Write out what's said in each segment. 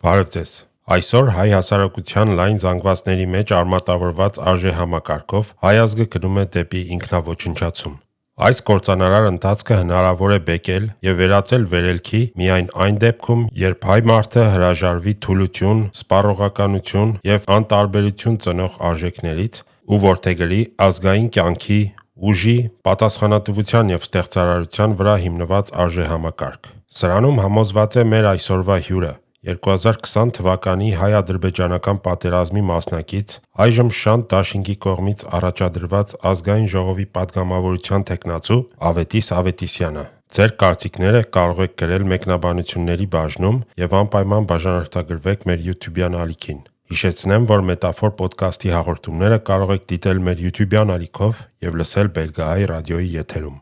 Բարև ձեզ։ Այսօր հայ հասարակության լայն զանգվածների մեջ արմատավորված արժեհամակարգով հայ ազգը գնում է դեպի ինքնաոչնչացում։ Այս կործանարար ընթացքը հնարավոր է բեկել եւ վերածել վերելքի միայն այն դեպքում, երբ հայ մարդը հրաժարվի թուլություն, սպառողականություն եւ անտարբերություն ծնող արժեքներից ու որդեգրի ազգային կյանքի, ուժի, պատասխանատվության եւ ստեղծարարության վրա հիմնված արժեհամակարգ։ Սրանում համոզված է մեր այսօրվա հյուրը 2020 թվականի հայ-ադրբեջանական պատերազմի մասնակից, այժմ Շանթ դաշինքի կողմից առաջադրված ազգային ժողովի падգամավորության թեկնածու Ավետիս Ավետիսյանը։ Ձեր կարծիքները կարող եք գրել մեկնաբանությունների բաժնում եւ անպայման բաժանորդագրվեք մեր YouTube-յան ալիքին։ Հիշեցնեմ, որ Մետաֆոր ոդկասթի հաղորդումները կարող եք դիտել մեր YouTube-յան ալիքով եւ լսել Բելգահայ ռադիոյի եթերում։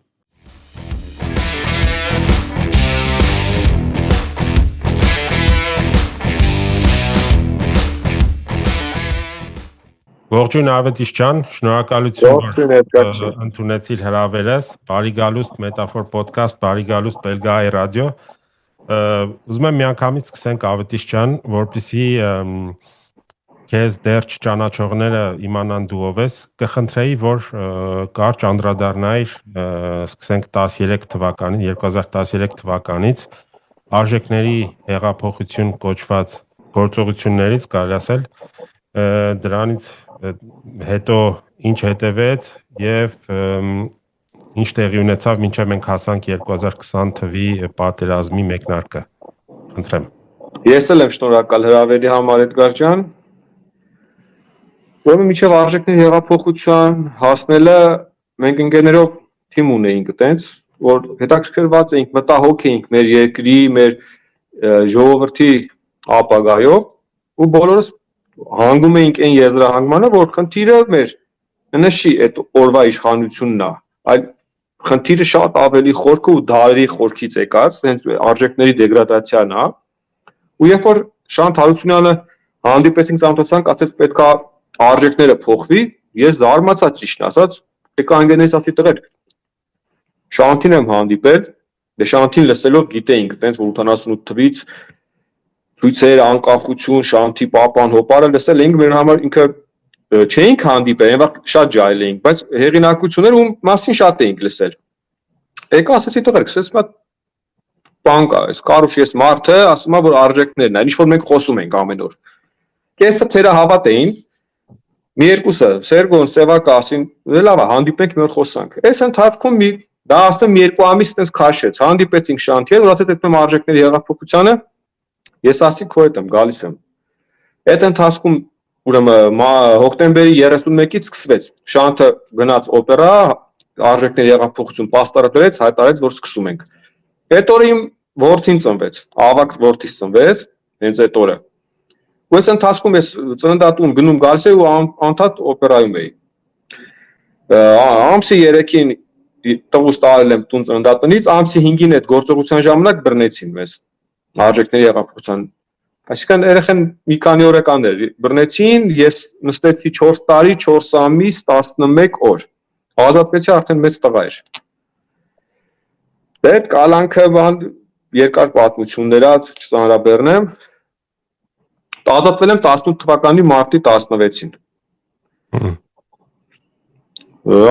Ողջույն Ավետիս ջան, շնորհակալություն, որ ընդունեցիր հրավերս։ Բարի գալուստ Մետաֆոր ոդկասթ, բարի գալուստ Բելգահայ ռադիո։ Ուզում եմ միանգամից սկսենք Ավետիս ջան, որպեսզի քեզ դեռ չճանաչողները իմանան դու ով ես, կխնդրեի, որ կարճ անդրադառնայիր, սկսենք 2013 թվականից արժեքների հեղափոխություն կոչված գործողություններից, կարելի ասել, դրանից հետո ինչ հետևեց եւ ինչ տեղի ունեցավ մինչեւ մենք հասանք 2020 թվականի պատերազմի մեկնարկը։ Խնդրեմ։ Ես էլ եմ շնորհակալ հրավերի համար, Էդգար ջան։ Ուրեմն մինչեւ արժեքների հեղափոխության հասնելը մենք ընկերներով թիմ ունեինք այտենց, որ հետաքրքրված էինք, մտահոգ էինք մեր երկրի, մեր ժողովրդի ապագայով ու բոլորս հանգում էինք այն եզրահանգմանը, որ խնդիրը մեր նշի այդ օրվա իշխանությունն է, այլ խնդիրը շատ ավելի խորքը ու դարերի խորքից եկած, հենց արժեքների դեգրադացիան է։ Ու երբ որ Շանթ Հարությունյանը հանդիպեցինք ծանոթացանք, ասեց պետք է արժեքները փոխվի, ես զարմացա ճիշտ ասած, եկա ընկերներից ասի տղեր, Շանթին եմ հանդիպել, դե Շանթին լսելով գիտեինք, այտենց որ 88 թվից ցույցեր, անկախություն, Շանթի պապան, հոպարը լսել էինք, մեր համար ինքը չէինք հանդիպել, այնվաղ շատ ջահել էինք, բայց հեղինակությունները ում մասին շատ էինք լսել։ Եկա ասեցի տղեր, քսես մա բան կա, այս Կարուշ ես մարդը, ասում է որ արժեքներն են, ինչ որ մենք խոսում ենք ամեն օր։ Կեսը թերը հավատ էին, մի երկուսը Սերգոն, Սևակը ասին, լավ է, հանդիպենք մի օր խոսանք։ Այս ընթացքում դա ասում 2 ամիս այդպես քաշեց, հանդիպեցինք Շանթի հետ, որ ասեց այդ արժեքների հեղափոխությանը ես ասի քո հետ եմ, գալիս եմ։ Այդ ընթացքում ուրեմն հոկտեմբերի 31-ից սկսվեց։ Շանթը գնաց օպերա, արժեքների հեղափոխություն պաստառը դրեց, հայտարարեց, որ սկսում ենք։ Այդ օրը իմ որդին ծնվեց, ավագ որդիս ծնվեց, հենց այդ օրը։ Ու այս ընթացքում ես ծննդատուն գնում գալիս էի ու անդադ օպերայում էի։ Ամսի 3-ին տղուս տարել եմ տուն ծննդատնից, ամսի 5-ին այդ գործողության ժամանակ բռնեցին մեզ արժեքների հեղափոխության։ Այսինքն երեխան մի քանի օրական էր, բռնեցին, ես նստեցի 4 տարի, 4 ամիս, 11 օր։ Ազատվեցի արդեն մեծ տղա էր։ Դե այդ կալանքը երկար պատմություններ է, չծանրաբեռնեմ։ Ազատվել եմ 18 թվականի մարտի 16-ին։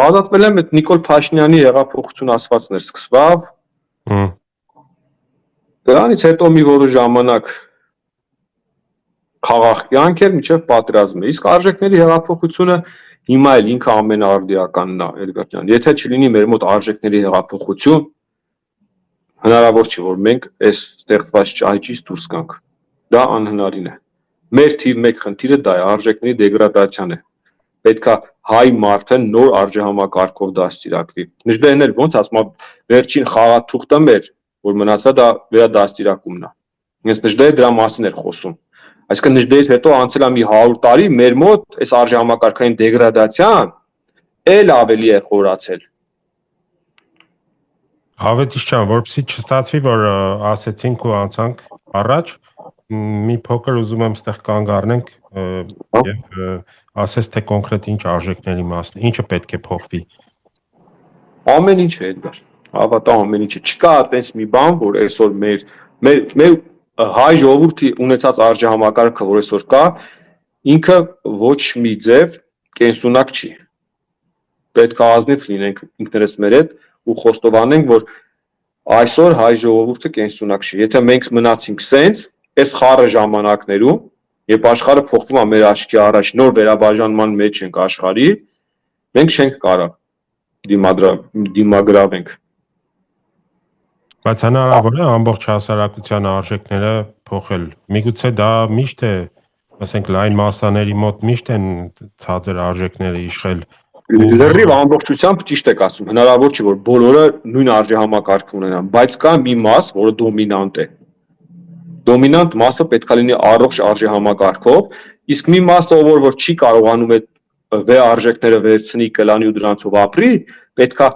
Ազատվել եմ այդ Նիկոլ Փաշինյանի հեղափոխություն ասվածն էր սկսվավ։ Դրանից հետո մի որոշ ժամանակ խաղաղ կյանք էր մինչև պատերազմը։ Իսկ արժեքների հեղափոխությունը հիմա էլ ինքը ամենաարդիականն է, Էդգար ջան։ Եթե չլինի մեր մոտ արժեքների հեղափոխություն, հնարավոր չի, որ մենք այս ստեղծված ճահիճից դուրս գանք։ Դա անհնարին է։ Մեր թիվ 1 խնդիրը դա է, արժեքների դեգրադացիան է։ Պետքա հայ մարդը նոր արժեհամակարգով դաստիարակվի։ Նժդեհն էլ ոնց ասում, վերջին խաղաթուղթը մեր, որ մնացա դա վերադաստիարակումն է։ Հենց Նժդեհը դրա մասին էր խոսում։ Այսինքն Նժդեհից հետո անցել է մի 100 տարի, մեր մոտ այս արժեհամակարգային դեգրադացիան էլ ավելի է խորացել։ Ավետիս ջան, որպեսզի չստացվի, որ ասեցինք ու անցանք առաջ, մի փոքր ուզում եմ ստեղ կանգ առնենք եւ ասես թե կոնկրետ ինչ արժեքների մասն, ինչը պետք է փոխվի։ Ամեն ինչ է, Էդգար։ Հավատա ամեն ինչը։ Չկա այդպես մի բան, որ այսօր մեր հայ ժողովրդի ունեցած արժեհամակարգը, որ այսօր կա, ինքը ոչ մի ձև կենսունակ չի։ Պետք է ազնիվ լինենք ինքներս մեր հետ ու խոստովանենք, որ այսօր հայ ժողովուրդը կենսունակ չի։ Եթե մենք մնացինք սենց, այս խառը ժամանակներում, երբ աշխարհը փոխվում է մեր աչքի առաջ, նոր վերաբաժանման մեջ ենք աշխարհի, մենք չենք կարող դիմագրավենք։ Բայց հնարավոր է ամբողջ հասարակության արժեքները փոխել։ Միգուցե դա միշտ է, ասենք լայն մասաների մոտ միշտ են ցածր արժեքները իշխել։ Լրիվ ամբողջությամբ ճիշտ եք ասում, հնարավոր չի որ բոլորը նույն արժեհամակարգ ունենան, բայց կա մի մաս, որը դոմինանտ է։ Դոմինանտ մասը պետք է լինի առողջ արժեհամակարգով, իսկ մի մասը, որ չի կարողանում այդ արժեքները վերցնի, կլանի ու դրանցով ապրի, պետք է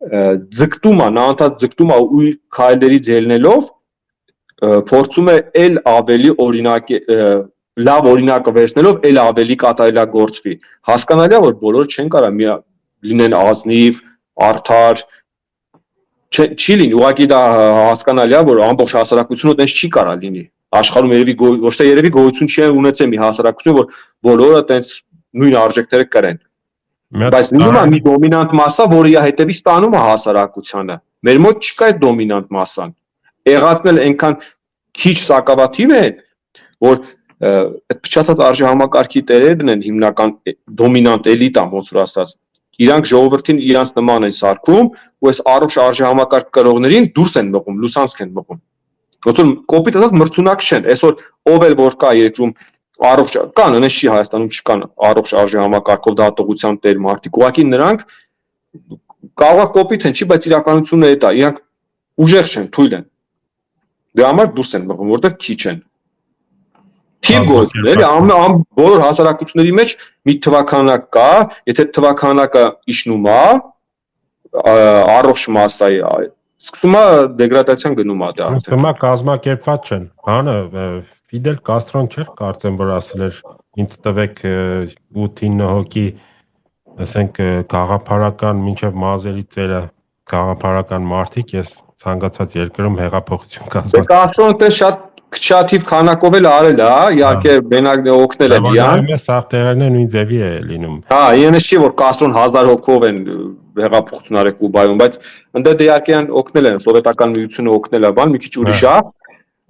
ձգտում է, նա անդադ ձգտում է ու քայլերից ելնելով փորձում է ել ավելի լավ օրինակը վերցնելով ել ավելի կատարելագործվի։ Հասկանալի է, որ բոլորը չեն կարող լինեն ազնիվ, արդար, չի լինի, ուղղակի դա հասկանալի է, որ ամբողջ հասարակությունը տենց չի կարող լինի։ Աշխարհում երևի ոչ թե երևի գոյություն չի ունեցել մի հասարակություն, որ բոլորը տենց նույն արժեքները կրեն։ Բայց լինում է մի դոմինանտ մասսա, որը իր հետևից տանում է հասարակությանը։ Մեր մոտ չկա այդ դոմինանտ մասսան։ Եղածն էլ այնքան քիչ սակավաթիվ են, որ այդ փչացած արժեհամակարգի տերերն են հիմնական դոմինանտ էլիտան, ոնց որ ասած։ Իրանք ժողովրդին իրանց նման են սարքում, ու այս առողջ արժեհամակարգ կրողներին դուրս են մղում, լուսանցք են մղում։ Ոնց որ կոպիտ ասած մրցունակ չեն։ Այսօր ով էլ որ կա երկրում առողջ կան, այնպես չի Հայաստանում չկան առողջ արժեհամակարգով դատողության տեր մարդիկ։ Ուղղակի նրանք կարող է կոպիտ են, չի, բայց իրականությունը է դա։ Իրանք ուժեղ չեն, թույլ են։ Դրա համար դուրս են մղում, որտեղ քիչ են։ Թիվ գործում է, էլի բոլոր հասարակությունների մեջ մի թվականակ կա, եթե թվականակը իջնում է, առողջ մասսայի, սկսում է դեգրադացիան գնում է դա։ Սկսում է կազմակերպված չեն։ Հանը Ֆիդել Կաստրոն չէր կարծեմ, որ ասել էր ինձ տվեք 8-9 հոգի, ասենք գաղափարական մինչև մազերի ծերը գաղափարական մարդիկ, ես ցանկացած երկրում հեղափոխություն կազմեմ։ Կաստրոն դե շատ քչաթիվ քանակով էլ արել է, իհարկե մենակ օգնել է իրան։ Բայց սաղ տեղերն նույն ձևի է լինում։ Հա, ինձ չի որ Կաստրոն 1000 հոգով են հեղափոխություն արել Կուբայում, բայց ընդ իհարկե այն օգնել են, սովետական միությունը օգնել է, բան մի քիչ ուրիշ է,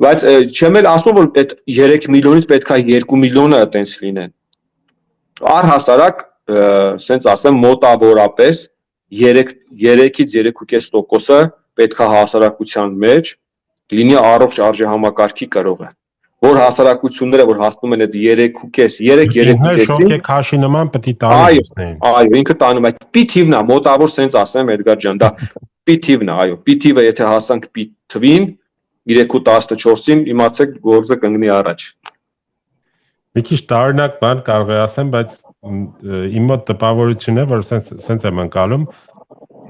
բայց չեմ էլ ասում որ այդ 3 միլիոնից պետք է 2 միլիոնը այտենց լինեն։ Առհասարակ, սենց ասեմ, մոտավորապես 3-ից 3.5%-ը պետք է հասարակության մեջ լինի առողջ արժեհամակարգի կրողը, որ հասարակությունները, որ հասնում են այդ 3.5-3.5-ին շոկ է քաշի նման պետք է տանում։ Այո, ինքը տանում է։ Պի թիվն է, մոտավոր սենց ասեմ, Էդգար ջան, դա պի թիվն է, այո։ Պի թիվը եթե հասանք պի թվին 3.14-ին, իմացեք գործը կընկնի առաջ։ Մի քիչ տարօրինակ բան կարող եմ ասեմ, բայց իմ մոտ տպավորություն է, որ սենց եմ անցալում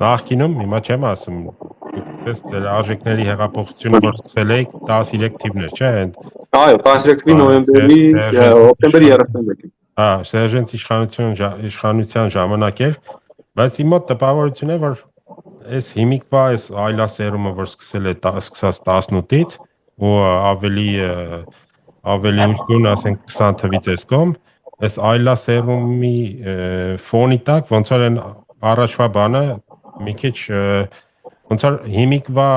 նախկինում, հիմա չեմ ասում, դες դեր արժեքների հեղափոխությունը որ սկսել եք 13 թիվներ, չէ՞։ Այո, 13 թվականի նոյեմբերի հոկտեմբերի 31-ին։ Հա, Սերժենտ իշխանության ժամանակ էր, բայց իմ մոտ տպավորություն է, որ այս հիմիկվա այս այլասերումը, որ սկսել է սկսած 18-ից ու ավելի ուշ, ասենք 20 թվից էս կողմ, այս այլասերումի ֆոնի տակ ոնց որ են առաջվա բանը մի քիչ ոնց որ հիմիկվա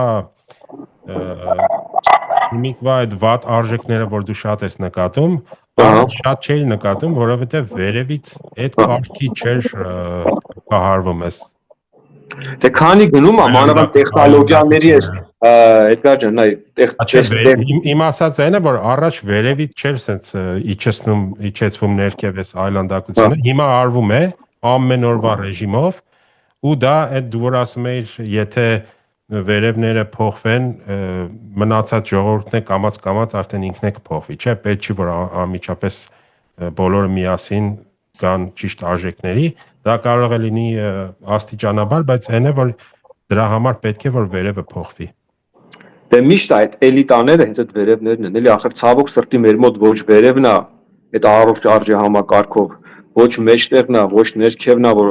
այդ վատ արժեքները, որ դու շատ ես նկատում, շատ չէի նկատում, որովհետև վերևից այդ կարգի չէր կահարվում ես։ Դե քանի գնում է մանավանդ տեխնոլոգիաների էս Էդգար ջան, իմ ասած այն է, որ առաջ վերևից չէր սենց իջեցվում ներքև էս այլանդակությունը, հիմա արվում է ամեն օրվա ռեժիմով ու դա այդ դու որ ասում էիր, եթե վերևները փոխվեն, մնացած ժողովուրդն է կամած արդեն ինքն է կփոխվի, չէ՞, պետք չի որ անմիջապես բոլորը միասին կան ճիշտ արժեքների, դա կարող է լինի աստիճանաբար, բայց այն է որ դրա համար պետք է որ վերևը փոխվի։ Դե միշտ այդ էլիտաները հենց այդ վերևներն են, էլի ախր ցավոք սրտի մեր մոտ ոչ վերևն է, այդ առողջ արժեհամակարգով, ոչ մեջտեղն է, ոչ ներքևն է, որ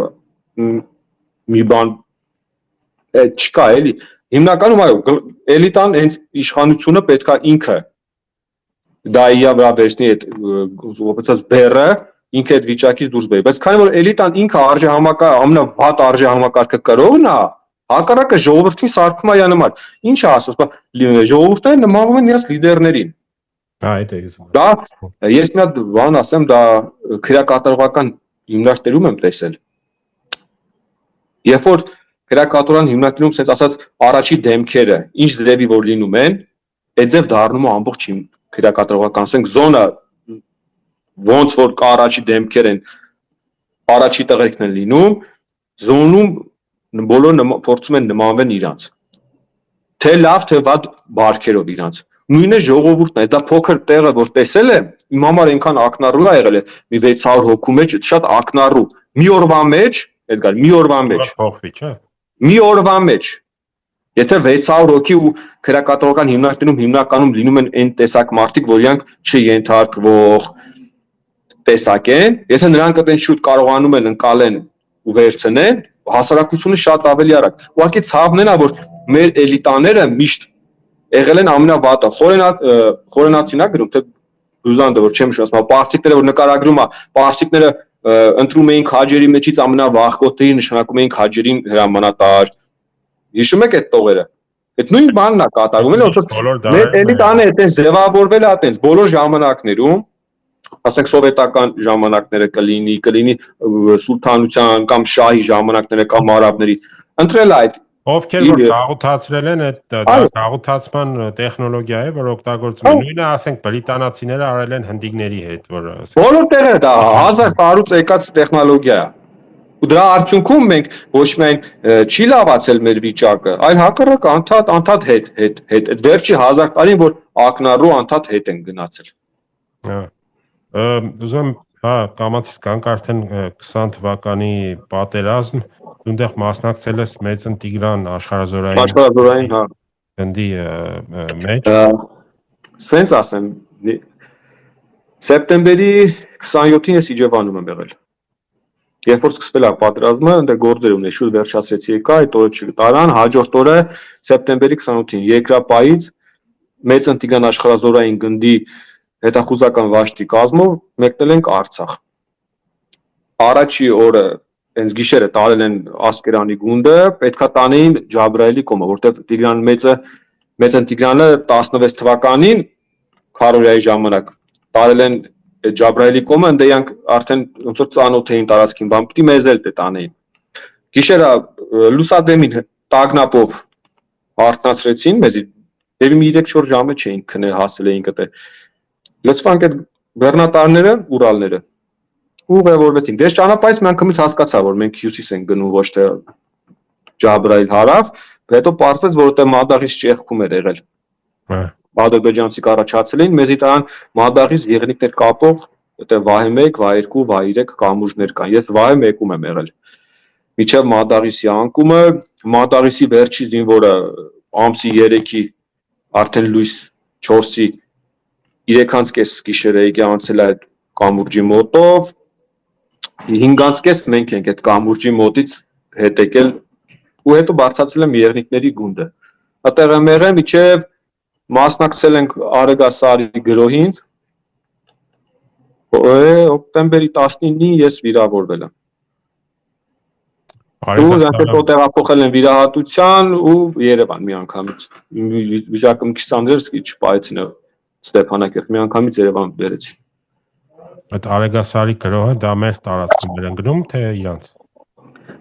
մի բան չկա էլի։ Հիմնականում այո, էլիտան հենց իշխանությունը պետքա ինքը դա իա վրա վերցնի այդ ուղղակի բերը ինքը այդ վիճակից դուրս բերի, բայց քանի որ էլիտան ինքը արժե համակարգ ամենավատ արժե համակարգը կրողն է, հակառակը ժողովրդին սարքում է յանմար։ Ինչ է ասում, ժողովուրդները նմանվում են իրենց լիդերներին։ Այդ է իզում։ Դա ես մի հատ բան ասեմ, դա քրեակատարողական հիմնարկներում եմ տեսել։ Երբ որ քրեակատարական հիմնարկներում sense ասած առաջի դեմքերը ինչ ձևի որ լինում են, այդ ձև դառնում է ամբողջ քրեակատարողական, ասենք զոնա ոնց որ կա առաջի դեմքեր են, առաջի տղերքն են լինում, զոնում բոլորը փորձում են նմանվեն իրանց։ Թե լավ, թե վատ բարքերով իրանց։ Նույնը ժողովուրդն է, դա փոքր տեղը որ տեսել է, իմ համար այնքան ակնառու է եղել է, մի 600 հոգու մեջ շատ ակնառու։ Մի օրվա մեջ, Էդգար, մի օրվա մեջ։ Փոխվի, չէ։ Մի օրվա մեջ։ Եթե 600 հոգի ու քրեակատարողական հիմնարկներում հիմնականում լինում են այն տեսակ մարդիկ, որ իրանք չենթարկվող տեսակ են, եթե նրանք այդեն շուտ կարողանում են ընկալեն ու վերցնեն, հասարակությունը շատ ավելի արագ։ Ուղղակի ցավն է, որ մեր էլիտաները միշտ եղել են ամենավատը, խորենացին է գրում, թե Ռուզանդը, որ չեմ շնորհացնում, պարսիկները, որ նկարագրում է, պարսիկները ընտրում էին քաջերի մեջից ամենավախկոտների նշանակում էին քաջերին հրամանատար։ Հիշում եք այդ տողերը։ Այդ նույն բանն է կատարվում, ոնց որ մեր էլիտան է այդպես ձևավորվել է այդպես բոլոր ժամանակներում, ասենք սովետական ժամանակները կլինի սուլթանության կամ շահի ժամանակները կամ արաբների, ընտրել է այդ Ովքեր որ գաղութացրել են այդ գաղութացման տեխնոլոգիա է, որ օգտագործում են։ Նույնը ասենք բրիտանացիները արել են հնդիկների հետ, որ բոլոր տեղերը դա 1000 տարուց եկած տեխնոլոգիա է։ Ու դրա արդյունքում մենք ոչ միայն չի լավացել մեր վիճակը, այլ հակառակ անդադ հետ այդ վերջի 1000 տարին, որ ակնառու անդադ հետ են գնացել։ Ուզում կամացից կանք արդեն 20 թվականի պատերազմ, այնտեղ մասնակցել ես Մեծն Տիգրան աշխարհազորային գնդի մեջ։ Սենց ասեմ, սեպտեմբերի 27-ին ես Իջևանում եմ եղել։ Երբ որ սկսվել է պատերազմը, այնտեղ գործեր ունեի, շուտ վերջացրեցի եկա, այդ օրը չկտարան, հաջորդ օրը սեպտեմբերի 28-ին երկրապահից Մեծն Տիգրան աշխարհազորային գնդի հետախուզական վաշտի կազմով մեկնել ենք Արցախ։ Առաջի օրը հենց գիշերը տարել են Ասկերանի գունդը, պետքա տանեին Ջաբրայելի կոմը, որտեղ Տիգրան Մեծն Տիգրանը 16 թվականին քարորիայի ժամանակ տարել են Ջաբրայելի կոմը, ընդ իրանք արդեն ոնց որ ծանոթ էին տարածքին, բան պիտի մեզ էլ տանեին։ Գիշերը լուսադեմին տագնապով հարթնացրեցին մեզ, եւ մի 3-4 ժամը չէին քնել, հասել էինք այդտեղ։ Լցվանք այդ բեռնատարները, Ուրալները։ Ուղևորվեցինք։ Դες ճանապարհից մի անգամից հասկացա, որ մենք հյուսիս ենք գնում, ոչ թե Ջաբրայել հարավ, հետո պարզվեց, որ այդտեղ Մադաղից ճեղքում էր եղել։ Ադրբեջանցիք առաջացել էին, մեզի տան Մադաղից եղնիկներ կապող, այդտեղ վահե 1, վահե 2, վահե 3 կամուրջներ կան։ Ես վահե 1-ում եմ եղել։ Միջև Մադաղիսի անկումը, Մադաղիսի վերջի զինվորը ամսի 3-ի արդեն լույս 4-ի 3:30 գիշերը եկի անցել այդ կամուրջի մոտով, 5:30 մենք ենք այդ կամուրջի մոտից հետ եկել ու հետո բարձրացել եմ եղնիկների գունդը։ Այդտեղ եմ եղել միջև մասնակցել ենք Արեգասարի գրոհին, օկտեմբերի 19-ին ես վիրավորվել եմ։ Ու դրանից տեղափոխել են վիրահատության ու Երևան մի անգամից։ Վիճակը մի քիչ ցանցեր չպայեցին Ստեփանակերտ, մի անգամից Երևան բերեցին։ Այդ Արեգասարի գրոհը դա մեր տարածքում էր ընկնում, թե իրանց։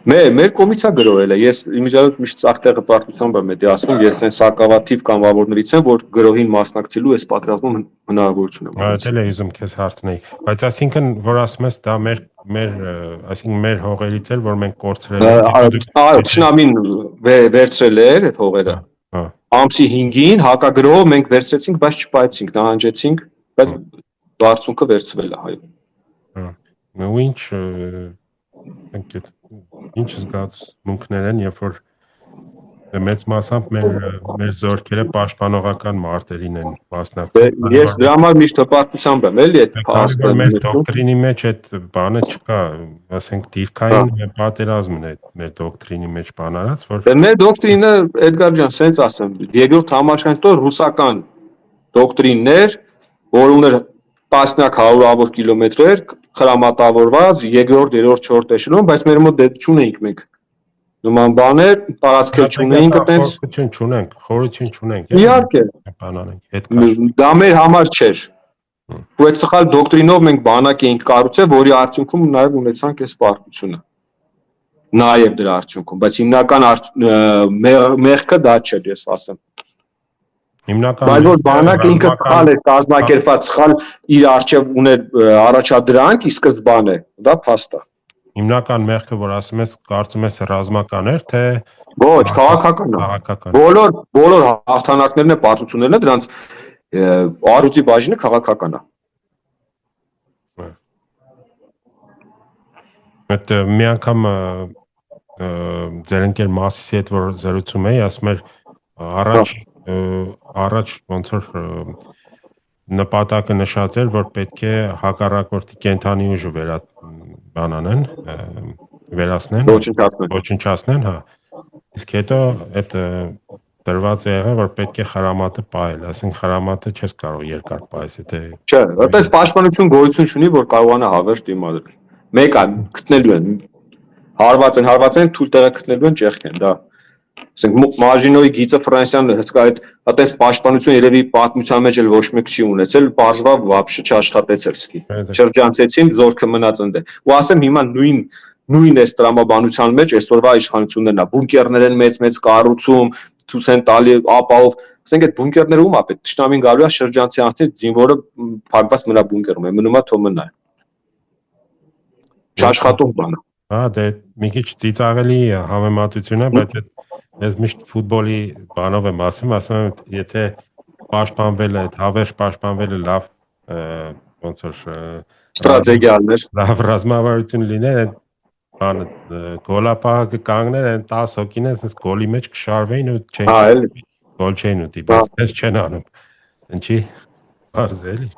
Մեր կողմից է գրոհել է։ Ես իմիջիայլոց միշտ ցախտեղը պարտությամբ եմ դա ասում, ես այն սակավաթիվ կամավորներից եմ, որ գրոհին մասնակցելու այս պատրաստում հնարավորություն եմ։ Այդ էլ է ուզում քեզ հարցնել, բայց այսինքն որ ասում ես դա այսինքն մեր հողերից էր, որ մենք կորցրել ենք։ Այո, Չնամին վերցրել էր այդ հողերը։ Ամսի 5-ին հակագրոհով մենք վերցրեցինք, բայց չպայեցինք, նահանջեցինք, բայց բարձունքը վերցվել է, այո։ Ինչ զգացմունքներ են, երբ որ մեծ մասամբ մեր զորքերը պաշտպանողական մարտերին են մասնակցում։ Ես դրա համար միշտ հպարտությամբ եմ, էլի այդ փաստը։ Մեր դոկտրինի մեջ այդ բանը չկա, ասենք դիրքային պատերազմն է մեր դոկտրինի մեջ բանարած, որ մեր դոկտրինը Էդգար ջան, սենց ասեմ, երկրորդ համաշխարհային ռուսական դոկտրիններ, որ ուներ տասնյակ հարյուրավոր կիլոմետրեր խրամատավորված, երկրորդ, երրորդ, չորրորդ էշելոն, բայց մեր մոտ դե չունենք մենք նման բաներ, տարածքեր չունենք այտենց խորություն չունենք, իհարկե բանանենք, հետ քաշ։ դա մեր համար չէր։ Ու այդ սխալ դոկտրինով մենք բանակ էինք կառուցել, որի արդյունքում նաև ունեցանք այս պարտությունը։ Նաև դրա արդյունքում, բայց հիմնական մեղքը դա չէր, ես ասեմ։ Բայց որ բանակը ինքը սխալ է կազմակերպված, սխալ իր արժև ուներ առաջադրանք, ի սկզբանե, դա փաստ է։ Հիմնական մեղքը, որ ասում ես, կարծում ես ռազմական էր, թե ոչ, քաղաքական է։ Բոլոր հաղթանակներն ու պարտություններն են, դրանց առյուծի բաժինը քաղաքական է։ Այդ մի անգամ ձեր ընկեր Մասիսի հետ որ զրուցում էի, ասում էր առաջ ոնց որ նպատակը նշած էր, որ պետք է հակառակորդի կենթանի ուժը վերացնեն, ոչնչացնեն, հա։ Իսկ հետո այդ դրված է եղել, որ պետք է խրամատը պահել, ասենք խրամատը չես կարող երկար պահես, եթե չէ, այդպես պաշտպանություն գոյություն չունի, որ կարողանա հավերժ դիմադրել։ Մեկ է գտնելու են հարված են թույլ տեղը գտնելու են ճեղքեն, դա ասենք Մաժինոյի գիծը Ֆրանսիան հսկա այդպես պաշտպանություն երևի պատմության մեջ էլ ոչ մեկ չի ունեցել, բարձվա вообще չաշխատեցել սկի։ Շրջանցեցին, զորքը մնաց ընդ։ Ու ասեմ հիմա նույն էս տրամաբանության մեջ այսօրվա իշխանություններն է, բունկերներ են մեծ կառուցում, ցույց են տալի ապահով, ասենք այդ բունկերները ում է պետք, Տշնամին գալու է շրջանցի անցնի զինվորը փակված մնա բունկերում, մնում է թող մնա։ Չաշխատող բան է։ Հա, դե մի քիչ ծիծաղելի համեմատություն է, բայց ես միշտ ֆուտբոլի բանով եմ ասում եմ, եթե պաշտպանվել է, հավերժ պաշտպանվելը լավ ոնց որ ստրատեգիաներ, լավ ռազմավարություն լիներ, այդ բանը գոլապահը կկանգներ, այն 10 հոգին են, ասես գոլի մեջ կշարվեին ու գոլ չէին ուտի, բայց ես չեն անում։ Ինչի՞, բարձ էլի։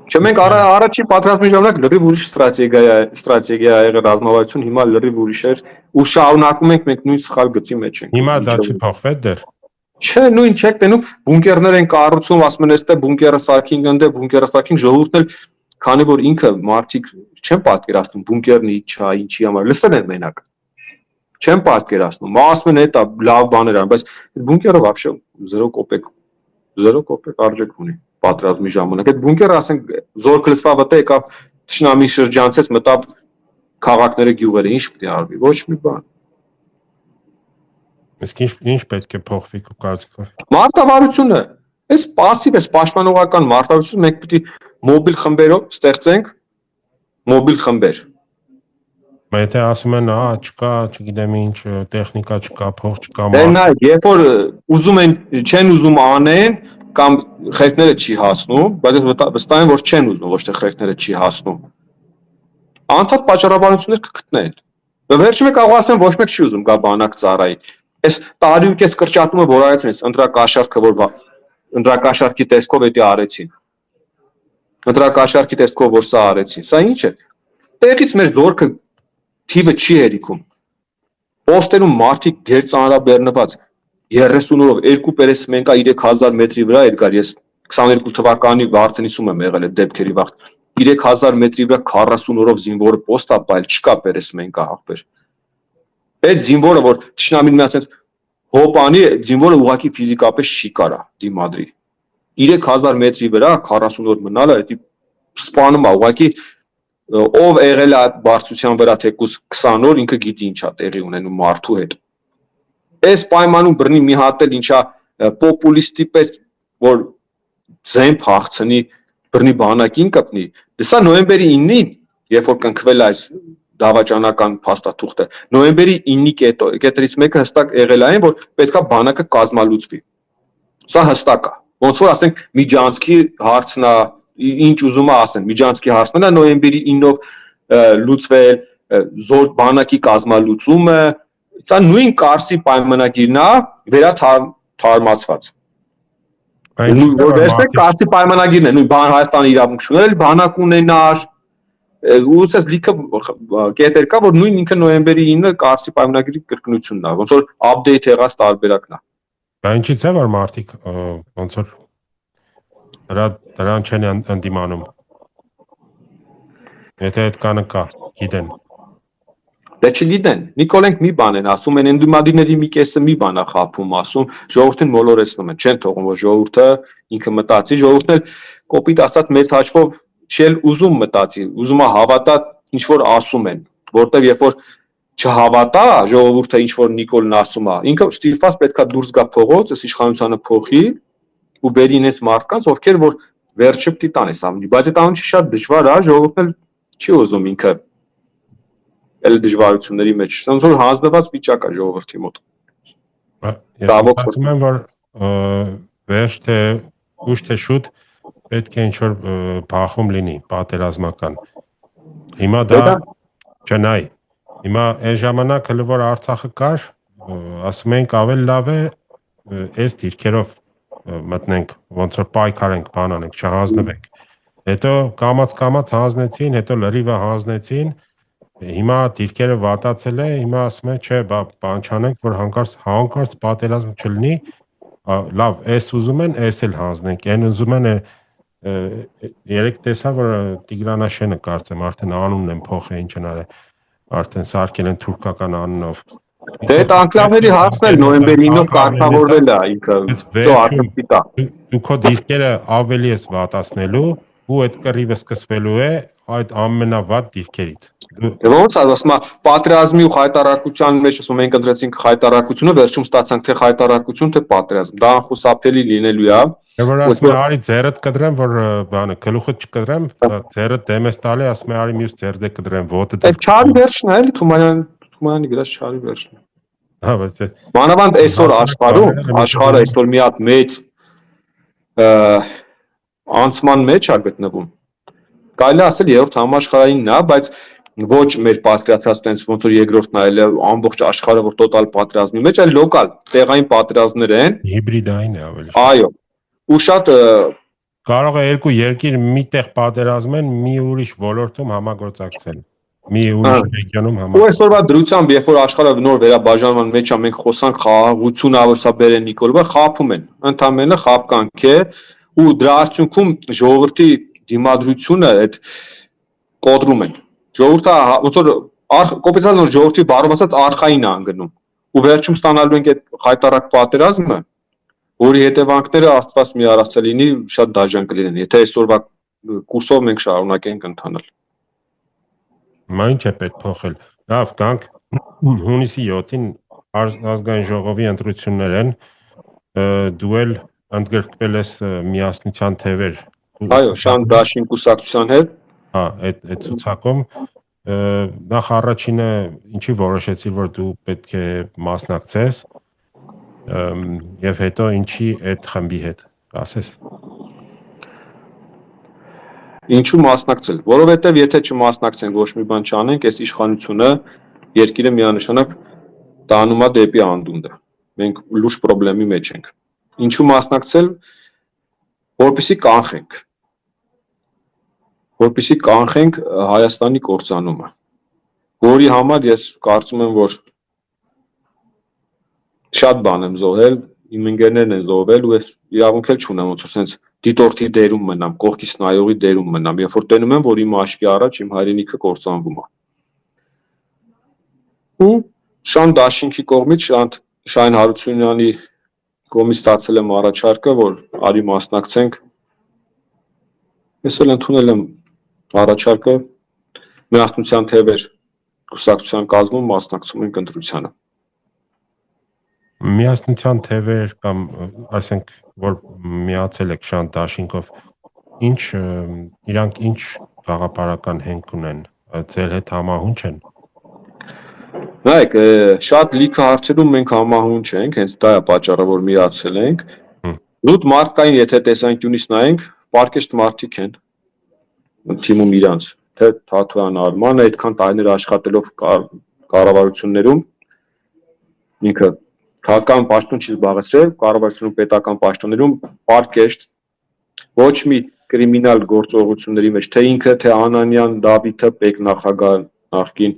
Չէ, մենք առաջին պատերազմի ժամանակ լրիվ ուրիշ ստրատեգիա ա եղել ռազմավարություն, հիմա լրիվ ուրիշ էր ու շարունակում ենք մենք նույն սխալ գծի մեջ ենք։ Հիմա դա չի փոխվել դեռ։ Չէ, նույն չեք տենում, բունկերներ են կառուցում, ասում են այստեղ բունկերը սարքին գնդե, բունկերը սարքին ժողովուրդն էլ քանի որ ինքը մարդիկ չեն պատկերացնում բունկերն ինչի համար, լսել են մենակ։ Չեն պատկերացնում, ասում են դա լավ բաներ են, բայց բունկերը вообще 0 կոպեկ արժեք ունի պատրաստի ժամանակ։ Այդ բունկերը ասենք զորքը լսվա վտե եկավ Տշնամի շրջանցեց մտավ քաղաքները գյուղերը, ինչ պետք է արվի, ոչ մի բան։ Իսկ ինչ պետք է փոխվի քո կարծիքով։ Մարտավարությունը, այս пассив, այս պաշտպանողական մարտավարությունը մենք պետք է մոբիլ խմբերով ստեղծենք մոբիլ խմբեր։ Բայց եթե ասում են, չկա, չգիտեմ ինչ, տեխնիկա չկա, փող չկա։ Դե նայ, երբ որ ուզում են, չեն ուզում անեն, կամ խելքները չի հասնում, բայց վստահ եմ, որ չեն ուզում, ոչ թե խելքները չի հասնում։ Անդադ պատճառաբանություններ կգտնեն։ Վերջում կարող ասեմ, ոչ մեկ չի ուզում գա բանակ ծառայի։ Այս տարի ու կես կրճատումը որ արեցին, ընտրակաշառքը որ ընտրակաշառքի տեսքով էդի արեցին։ Ընտրակաշառքի տեսքով որ սա արեցին, սա ինչ է։ Տեղից մեր զորքը թիվը չի հերիքում։ Պոստերում մարդիկ գերծանրաբեռնված 30 օրով 2 մենկա 3000 մետրի վրա Էդգար, ես 22 թվականի վարդենիսում եմ եղել այդ դեպքերի վաղ 3000 մետրի վրա 40 օրով զինվորը պոստա բայել չկա մենկա ախպեր։ Այդ զինվորը որ Տշնամին միացած հոպանի զինվորը ուղղակի ֆիզիկապես չի կարա դիմադրի 3000 մետրի վրա 40 օր մնալը դա սպանում է ուղղակի ով եղել է բարձրության վրա թեկուս 20 օր ինքը գիտի ինչա տեղի ունենում մարդու հետ։ Այս պայմանում բռնի մի հատ էլ ինչա պոպուլիստի պես որ ձեն փախցնի բռնի բանակին կպնի։ Դեսա նոյեմբերի 9-ին, երբ որ կնքվել այս դավաճանական փաստաթուղթը, նոյեմբերի 9-ի կետերից մեկը հստակ եղել այն, որ պետքա բանակը կազմալուծվի։ Սա հստակ է։ Ոնց որ ասենք Միջանցքի հարցն է, ինչ ուզում է ասեն, Միջանցքի հարցն է նոյեմբերի 9-ով լուծվել, զոր բանակի կազմալուծումը, սա նույն Կարսի պայմանագիրն է վերաթարմացված։ Որտեղ Կարսի պայմանագիրն է, նույն Հայաստանի իրավունք չունել, բանակ ունենար, ուսես լիքը կետեր կա, որ նույն ինքը նոյեմբերի 9-ը Կարսի պայմանագրի կրկնությունն է, ոնց որ update եղած տարբերակն է։ Դա ինչից է որ մարդիկ ոնց որ դրան չեն ընդդիմանում։ Եթե այդ կանը կա, գիտեն։ Դե չգիտեն, Նիկոլենք մի բան են ասում են, ընդդիմադիրների մի կեսը մի բան է խափում, ասում, ժողովրդին մոլորեցնում են, չեն թողում, որ ժողովուրդը ինքը մտածի, ժողովուրդն էլ կոպիտ ասած մեծ հաշվով չի ուզում մտածի, ուզում է հավատա ինչ որ ասում են, որտեղ երբ որ չհավատա ժողովուրդը ինչ որ Նիկոլն ասում է, ինքը ստիպված պետքա դուրս գա փողոց, այս իշխանությանը փոխի ու բերի ինձ մարդկանց, ովքեր որ վերջը պիտի տան այս ամենի, բայց այդ ամենը շատ դժվար է, ժողովուրդն չի ուզում ինքը էլ դժվարությունների մեջ, ոնց որ հանձնված վիճակ է ժողովրդի մոտ։ Ես մտածում եմ, որ վերջ թե ուշ թե շուտ պետք է ինչ-որ բախում լինի, պատերազմական։ Հիմա դա չնայ, հիմա այն ժամանակ հələ որ Արցախը կար, ասում ենք ավելի լավ է այս դիրքերով մտնենք, ոնց որ պայքարենք, բան անենք, չհանձնվենք։ Հետո կամաց հանձնեցին, հետո լրիվը հանձնեցին, հիմա դիրքերը վատացել է, հիմա ասում են, չէ, բան չանենք, որ հանկարծ պատերազմ չլինի, լավ, այս ուզում են, այս էլ հանձնենք, այն ուզում են երեք տեսա, որ Տիգրանաշենը կարծեմ արդեն անունն են փոխել, ինչ հնար է, արդեն սարքել են թուրքական անունով։ Դե այդ անկլավների հարցն էլ նոյեմբերի 9-ով կարգավորվել է ինքը, դու քո դիրքերը ավելի ես վատացնելու ու այդ կռիվը սկսվելու է այդ ամենավատ դիրքերից։ Ոնց է ասում, պատերազմի ու խայտարակության մեջ ասում մենք ընտրեցինք խայտարակությունը, վերջում ստացանք թե խայտարակություն, թե պատերազմ։ Դա անխուսափելի լինելու է։ Որ ասում արի ձեռդ կդրեմ, որ բանը գլուխդ չկդրեմ, ձեռդ դեմ ես տալի, ասում արի մյուս ձեռդը կդրեմ, ոտը։ Այդ չարի վերջն է, էլի Թումանյանի գրած չարի վերջն է։ Հա, բայց մանավանդ այսօր աշխարհը այսօր մի հատ մեծ անցման մեջ է գտնվում։ Կարելի ասել երրորդ համաշխարհայինն է, բայց ոչ մեր պատկերացած տենց ոնց որ երկրորդն է, այլ ամբողջ աշխարհը որ տոտալ պատերազմի մեջ, այլ լոկալ, տեղային պատերազմներ են։ Հիբրիդային է ավելի։ Այո։ Ու շատ կարող է երկու երկիր միտեղ պատերազմեն, մի ուրիշ ոլորտում համագործակցել։ Մի ուրիշ ռեգիոնում Ու այսօրվա դրությամբ, երբ որ աշխարհը նոր վերաբաժանման մեջ է, մենք խոսանք խաղաղությունը, որ սա բերեն Նիկոլը, խափում են։ Ընդամենը խապկանք է ու դրա արդյունքում ժողովրդի դիմադրությունը այդ կոտրում են։ Ժողովուրդը ոնց որ կոպիտալ որ ժողովրդի բառով ասած արխային է անգնում։ Ու վերջում ստանալու ենք այդ խայտարակ պատերազմը, որի հետևանքները Աստված մի արածը լինի, շատ դաժան կլինեն, եթե այսօրվա կուրսով մենք շարունակենք ընթանալ։ Ինչ է պետք փոխել։ Լավ, գանք հունիսի 7-ին ազգային ժողովի ընտրություններ են, դու էլ ընդգրկվել ես միասնության թևեր։ Այո, Շան Դաշին կուսակցության հետ։ Հա, այդ ցուցակում նախ առաջինը ինչի որոշեցի, որ դու պետք է մասնակցես, եւ հետո ինչի այդ խմբի հետ, ասես։ Ինչու մասնակցել, որովհետև եթե չմասնակցենք, ոչ մի բան չանենք, այս իշխանությունը երկիրը միանշանակ տանում է դեպի անդունդը։ Մենք լուրջ խնդրի մեջ ենք։ Ինչու մասնակցել, որպեսզի կանխենք Հայաստանի կործանումը, որի համար ես կարծում եմ, որ շատ բան եմ զոհել, իմ ընկերներն են զոհվել ու իրավունք էլ չունեմ, ոնց որ sense դիտորդի դերում մնամ, կողքից նայողի դերում մնամ, երբ որ տենում եմ, որ իմ աշկի առաջ իմ հայրենիքը կործանվում է։ Ու Շան Դաշինքի կողմից Շահին Հարությունյանի կողմից ստացել եմ առաջարկը, որ արի մասնակցենք։ Ես էլ ընդունել եմ առաջարկը, միասնության թևեր կուսակցության կազմում մասնակցում ենք ընտրությանը։ Միասնության թևեր կամ ասենք որ միացել եք Շան Դաշինքով, իրանք ինչ գաղափարական հենք ունեն, ձեր հետ համահունչ են։ Նայեք, շատ լիքը հարցերում մենք համահունչ ենք, հենց դա է պատճառը, որ միացել ենք։ Լուտ մարդկային, եթե տեսանկյունից նայենք, պարկեշտ մարդիկ են թիմում իրանց, թե Թաթոյան Արմանը այդքան տարիներ աշխատելով կառավարություններում ինքը քաղաքական պաշտոն չի զբաղեցրել, կառավարությունում պետական պաշտոններում պարկեշտ ոչ մի կրիմինալ գործողությունների մեջ, թե ինքը, թե Անանյան, Դավիթը, պետնախագահ նախկին,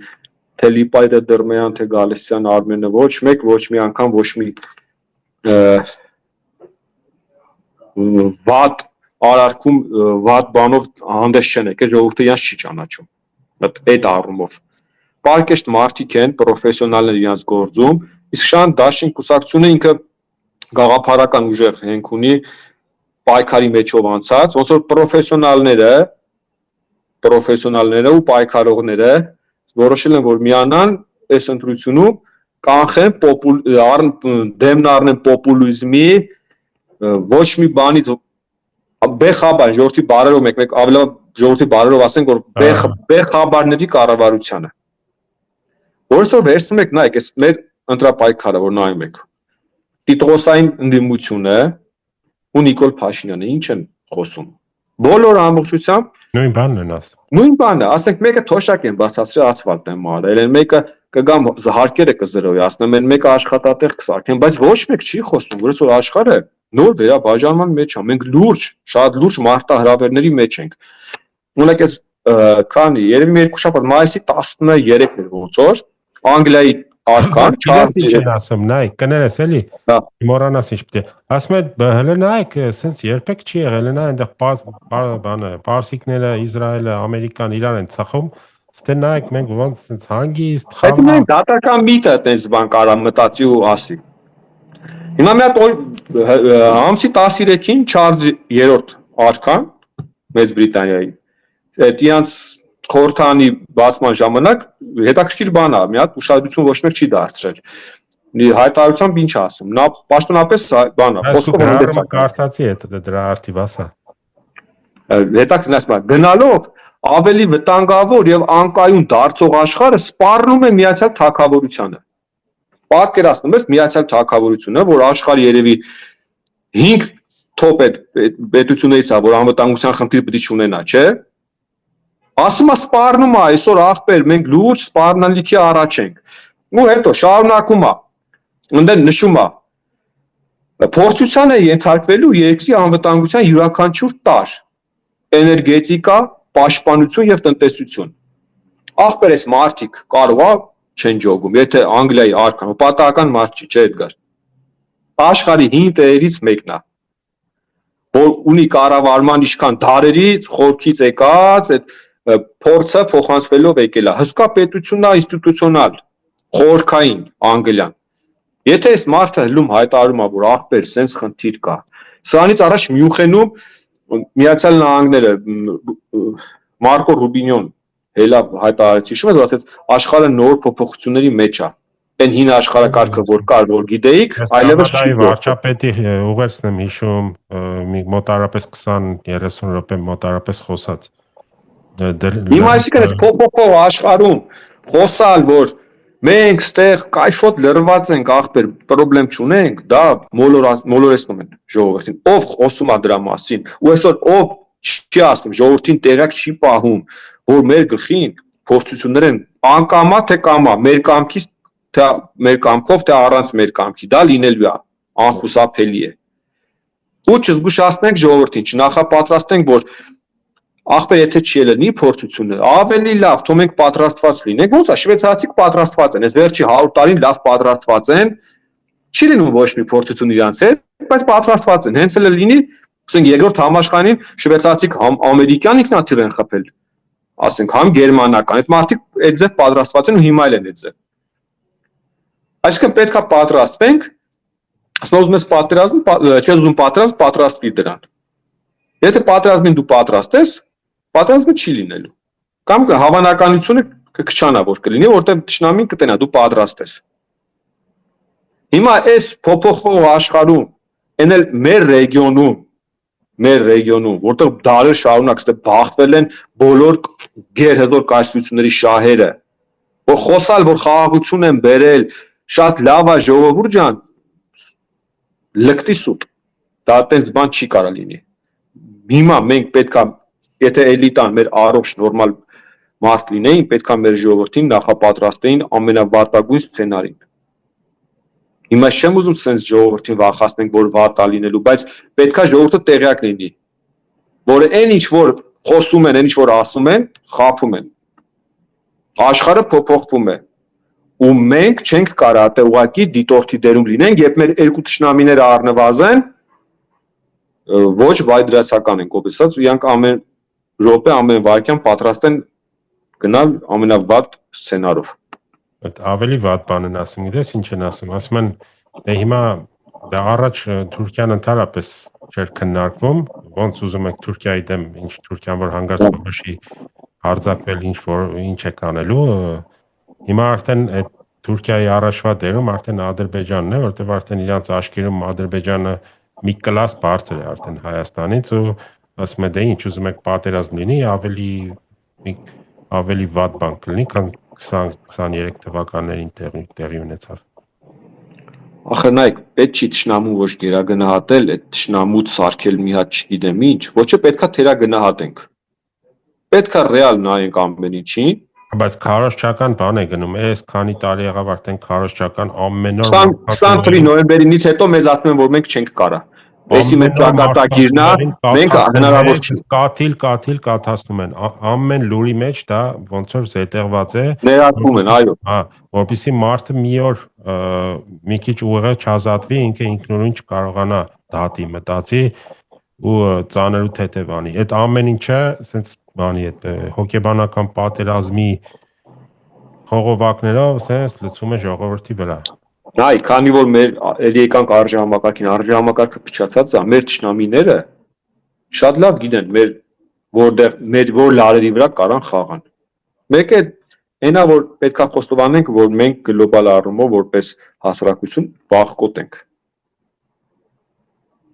թե Լիպայտը Դրմեյան, թե Գալստյան Արմենը, ոչ մեկ, ոչ մի անգամ, ոչ մի վատ արարքում վատ բանով հանդես չեն եկել, ժողովուրդը իրենց չի ճանաչում։ Այդ առումով պարկեշտ մարդիկ են, պրոֆեսիոնալներ իրենց գործում, իսկ շան դաշինք կուսակցությունը ինքը գաղափարական ուժեղ հենք ունի, պայքարի մեջով անցած, ոնց որ պրոֆեսիոնալները ու պայքարողները որոշել են, որ միանան այս ընտրությունում կանխեն դեմն առնեն պոպուլիզմի ոչ մի բանից բեխաբար ժողովրդի բարերով մեկ ավելի ժողովրդի բարերով ասենք որ բեխաբարների կառավարությանը որս որ վերցնում եք նայեք այս մեր ընտրապայքարը որ նայում եք տիտղոսային ընդդիմությունը ու Նիկոլ Փաշինյանը ինչ են խոսում բոլոր ամբողջությամբ նույն բանն են ասում նույն բանը ասենք մեկը թոշակ են բացացրել ասֆալտ են մարել են մեկը կգամ հարկերը կզրոյի ասնեմ են մեկը աշխատատեղ կսարքեն բայց ոչ մեկ չի խոսում որս որ աշխարհը նոր վերաբաժանման մեջ է մենք լուրջ շատ լուրջ մարտահրավերների մեջ ենք ունեք այս քանի երևի մի երկու շաբաթ մայիսի 13-ն էր ոնց որ Անգլիայի արքան Չարլզի չեն ասում նայ կներես էլի մոռանաս ինչ պետք է ասում են հələ նայեք սենց երբեք չի եղել նա այնտեղ բանը պարսիկները Իսրայելը Ամերիկան իրար են ծախում ստե նայեք մենք ոնց սենց հանգիստ խաղա այդ դատական միտը այդպես բան կարա մտածի ու ասի հիմա մի հատ ամսի 13-ին Չարլզի 3-րդ արքան Մեծ Բրիտանիայի դրանց խորհրդանի բացման ժամանակ հետաքրքիր բան է, մի հատ ուշադրություն ոչ մեկ չի դարձրել։ Հայտարարությամբ ինչ ասում։ Նա պաշտոնապես բան է, խոսքով հանդես է կարծացի է դրա արդիվ ասա։ Հետաքրքիր ասում է, գնալով ավելի վտանգավոր եւ անկայուն դարձող աշխարհը սպառնում է Միացյալ Թագավորությանը։ Պատկերացնում ես Միացյալ Թագավորությունը, որ աշխարհի երևի 5 top պետություններից է, որ անվտանգության խնդիր պետք է չունենա, չէ՞։ Ասում է սպառնում է այսօր ախպեր մենք լուրջ սպառնալիքի առաջ ենք ու հետո շարունակում է ընդդեմ նշում է փորձության է ենթարկվելու երկրի անվտանգության յուրաքանչյուր տարր էներգետիկա պաշտպանություն եւ տնտեսություն ախպեր էս մարդիկ կարող է չեն ջոգում եթե Անգլիայի արքան պատահական մարդ չի չէ Էդգար աշխարհի 5 տերերից մեկն է որ ունի կառավարման ինչքան դարերից խորքից եկած այդ փորձը փոխանցվելով եկել է հսկա պետությունն է ինստիտուցիոնալ խորքային անգլիան եթե այս մարդը հլում հայտարարում է որ ախպեր սենց խնդիր կա սրանից առաջ Մյունխենում Միացյալ Նահանգները Մարկո Ռուբինյոն հելա հայտարարեցի շուտ որ ասեց աշխարհը նոր փոփոխությունների մեջ է այն հին աշխարհակարգը որ կար որ գիտեիք այլևս չի վարչապետի ուղերձն եմ հիշում մի մոտարապես 20-30 րոպե մոտարապես խոսած Հիմա այսինքն այս փոփոխող աշխարհում խոսալ որ մենք ստեղ կայֆոտ լրված ենք ախպեր պրոբլեմ չունենք դա մոլորեցնում են ժողովրդին ով խոսում է դրա մասին ու այսօր ով չի ասում ժողովրդին տեղյակ չի պահում որ մեր գլխին փորձություններ են անկամա թե կամա մեր կամքից թե մեր կամքով թե առանց մեր կամքի դա լինելու է անխուսափելի է ու չզգուշացնենք ժողովրդին չնախապատրաստենք որ ախպեր եթե չի լինի փորձությունը ավելի լավ թող մենք պատրաստված լինենք ոնց է շվեյցարացիք պատրաստված են այս վերջի 100 տարին լավ պատրաստված են չի լինում ոչ մի փորձություն իրանց հետ բայց պատրաստված են հենց էլ լինի ասենք երկրորդ համաշխարհային շվեյցարացիք ամերիկյան ինքնաթիռ են խփել ասենք համ գերմանական այդ մարդիկ այդ ձև պատրաստված են ու հիմա էլ են այդ ձև այսինքն պետքա պատրաստվենք ասում ես պատերազմ չես ուզում պատրաստվի դրան եթե պատերազմին դու պատրաստ ես պատերազմը չի լինելու կամ հավանականությունը կքչանա որ կլինի որտեղ ճշնամին կտենա դու պատրաստ ես հիմա այս փոփոխող աշխարհում այն էլ մեր ռեգիոնում որտեղ դարեր շարունակ ստե բախվել են բոլոր գերհզոր կայսրությունների շահերը որ խոսալ որ խաղաղություն են բերել շատ լավ է ժողովուրդ ջան լկտի սուտ դա այդպես բան չի կարա լինի հիմա մենք պետքա եթե էլիտան մեր առողջ նորմալ մարդ լինեին պետքա մեր ժողովրդին նախապատրաստեին ամենավատագույն սցենարին հիմա չեմ ուզում sense ժողովրդին վախացնենք որ վատ է լինելու բայց պետքա ժողովուրդը տեղյակ լինի որ այն ինչ որ խոսում են այն ինչ որ ասում են խափում են աշխարհը փոփոխվում է ու մենք չենք կարա թե ուղակի դիտորդի դերում լինենք երբ մեր երկու ճշնամիները առնվազն ոչ վայդրացական են կոպեցած ու իրանք ամեն րոպե ամեն վայրկյան պատրաստ են գնալ ամենավատ սցենարով։ Այդ ավելի վատ բան են ասում, գիտես ինչ են ասում են դե հիմա դա առաջ Թուրքիան ընդհանրապես չէր քննարկվում, ոնց ուզում եք Թուրքիայի դեմ, ինչ Թուրքիան որ հանգարց որոշի հարձակվել ինչ է կանելու, հիմա արդեն այդ Թուրքիայի առաջվա դերում արդեն Ադրբեջանն է, որտեղ արդեն իրանց աշկերում Ադրբեջանը մի կլաս բարձր է արդեն Հայաստանից ու ասում է դե ինչ ուզում եք պատերազմ լինի, ավելի վատ բան կլինի, քան 20-23 թվականներին տեղի ունեցավ։ Ախր նայեք, պետք չի թշնամուն ոչ գերագնահատել, այդ թշնամուց սարքել մի հատ չգիտեմ ինչ, ոչը պետքա թերագնահատենք։ Պետքա ռեալ նայենք ամեն ինչին։ Բայց քարոզչական բան է գնում, այս քանի տարի եղավ արդեն քարոզչական ամեն օր 23 նոյեմբերից հետո մեզ ասում են, որ մենք չենք կարա։ Էսի մեր ճակատագիրն է, մենք հնարավոր չի։ Կաթացնում են, ամեն լուրի մեջ դա ոնց որ զետեղված է։ Ներածում են, այո։ Հա, որպեսզի մարդը մի օր մի քիչ ուղեղը չազատվի, ինքը ինքնուրույն չկարողանա դատի մտածի ու ծանրութ հետևանի։ Այդ ամեն ինչը ասենց բանի այդ հոգեբանական պատերազմի խողովակներով ասես լցվում է ժողովրդի վրա։ Այ քանի որ մեր էլի եկանք արժեհամակարգը փչացած է, մեր ճշնամիները շատ լավ գիտեն մեր որ լարերի վրա կարան խաղան։ Մեկը այնա որ պետքա խոստովանենք, որ մենք գլոբալ առումով որպես հասարակություն բախկոտ ենք։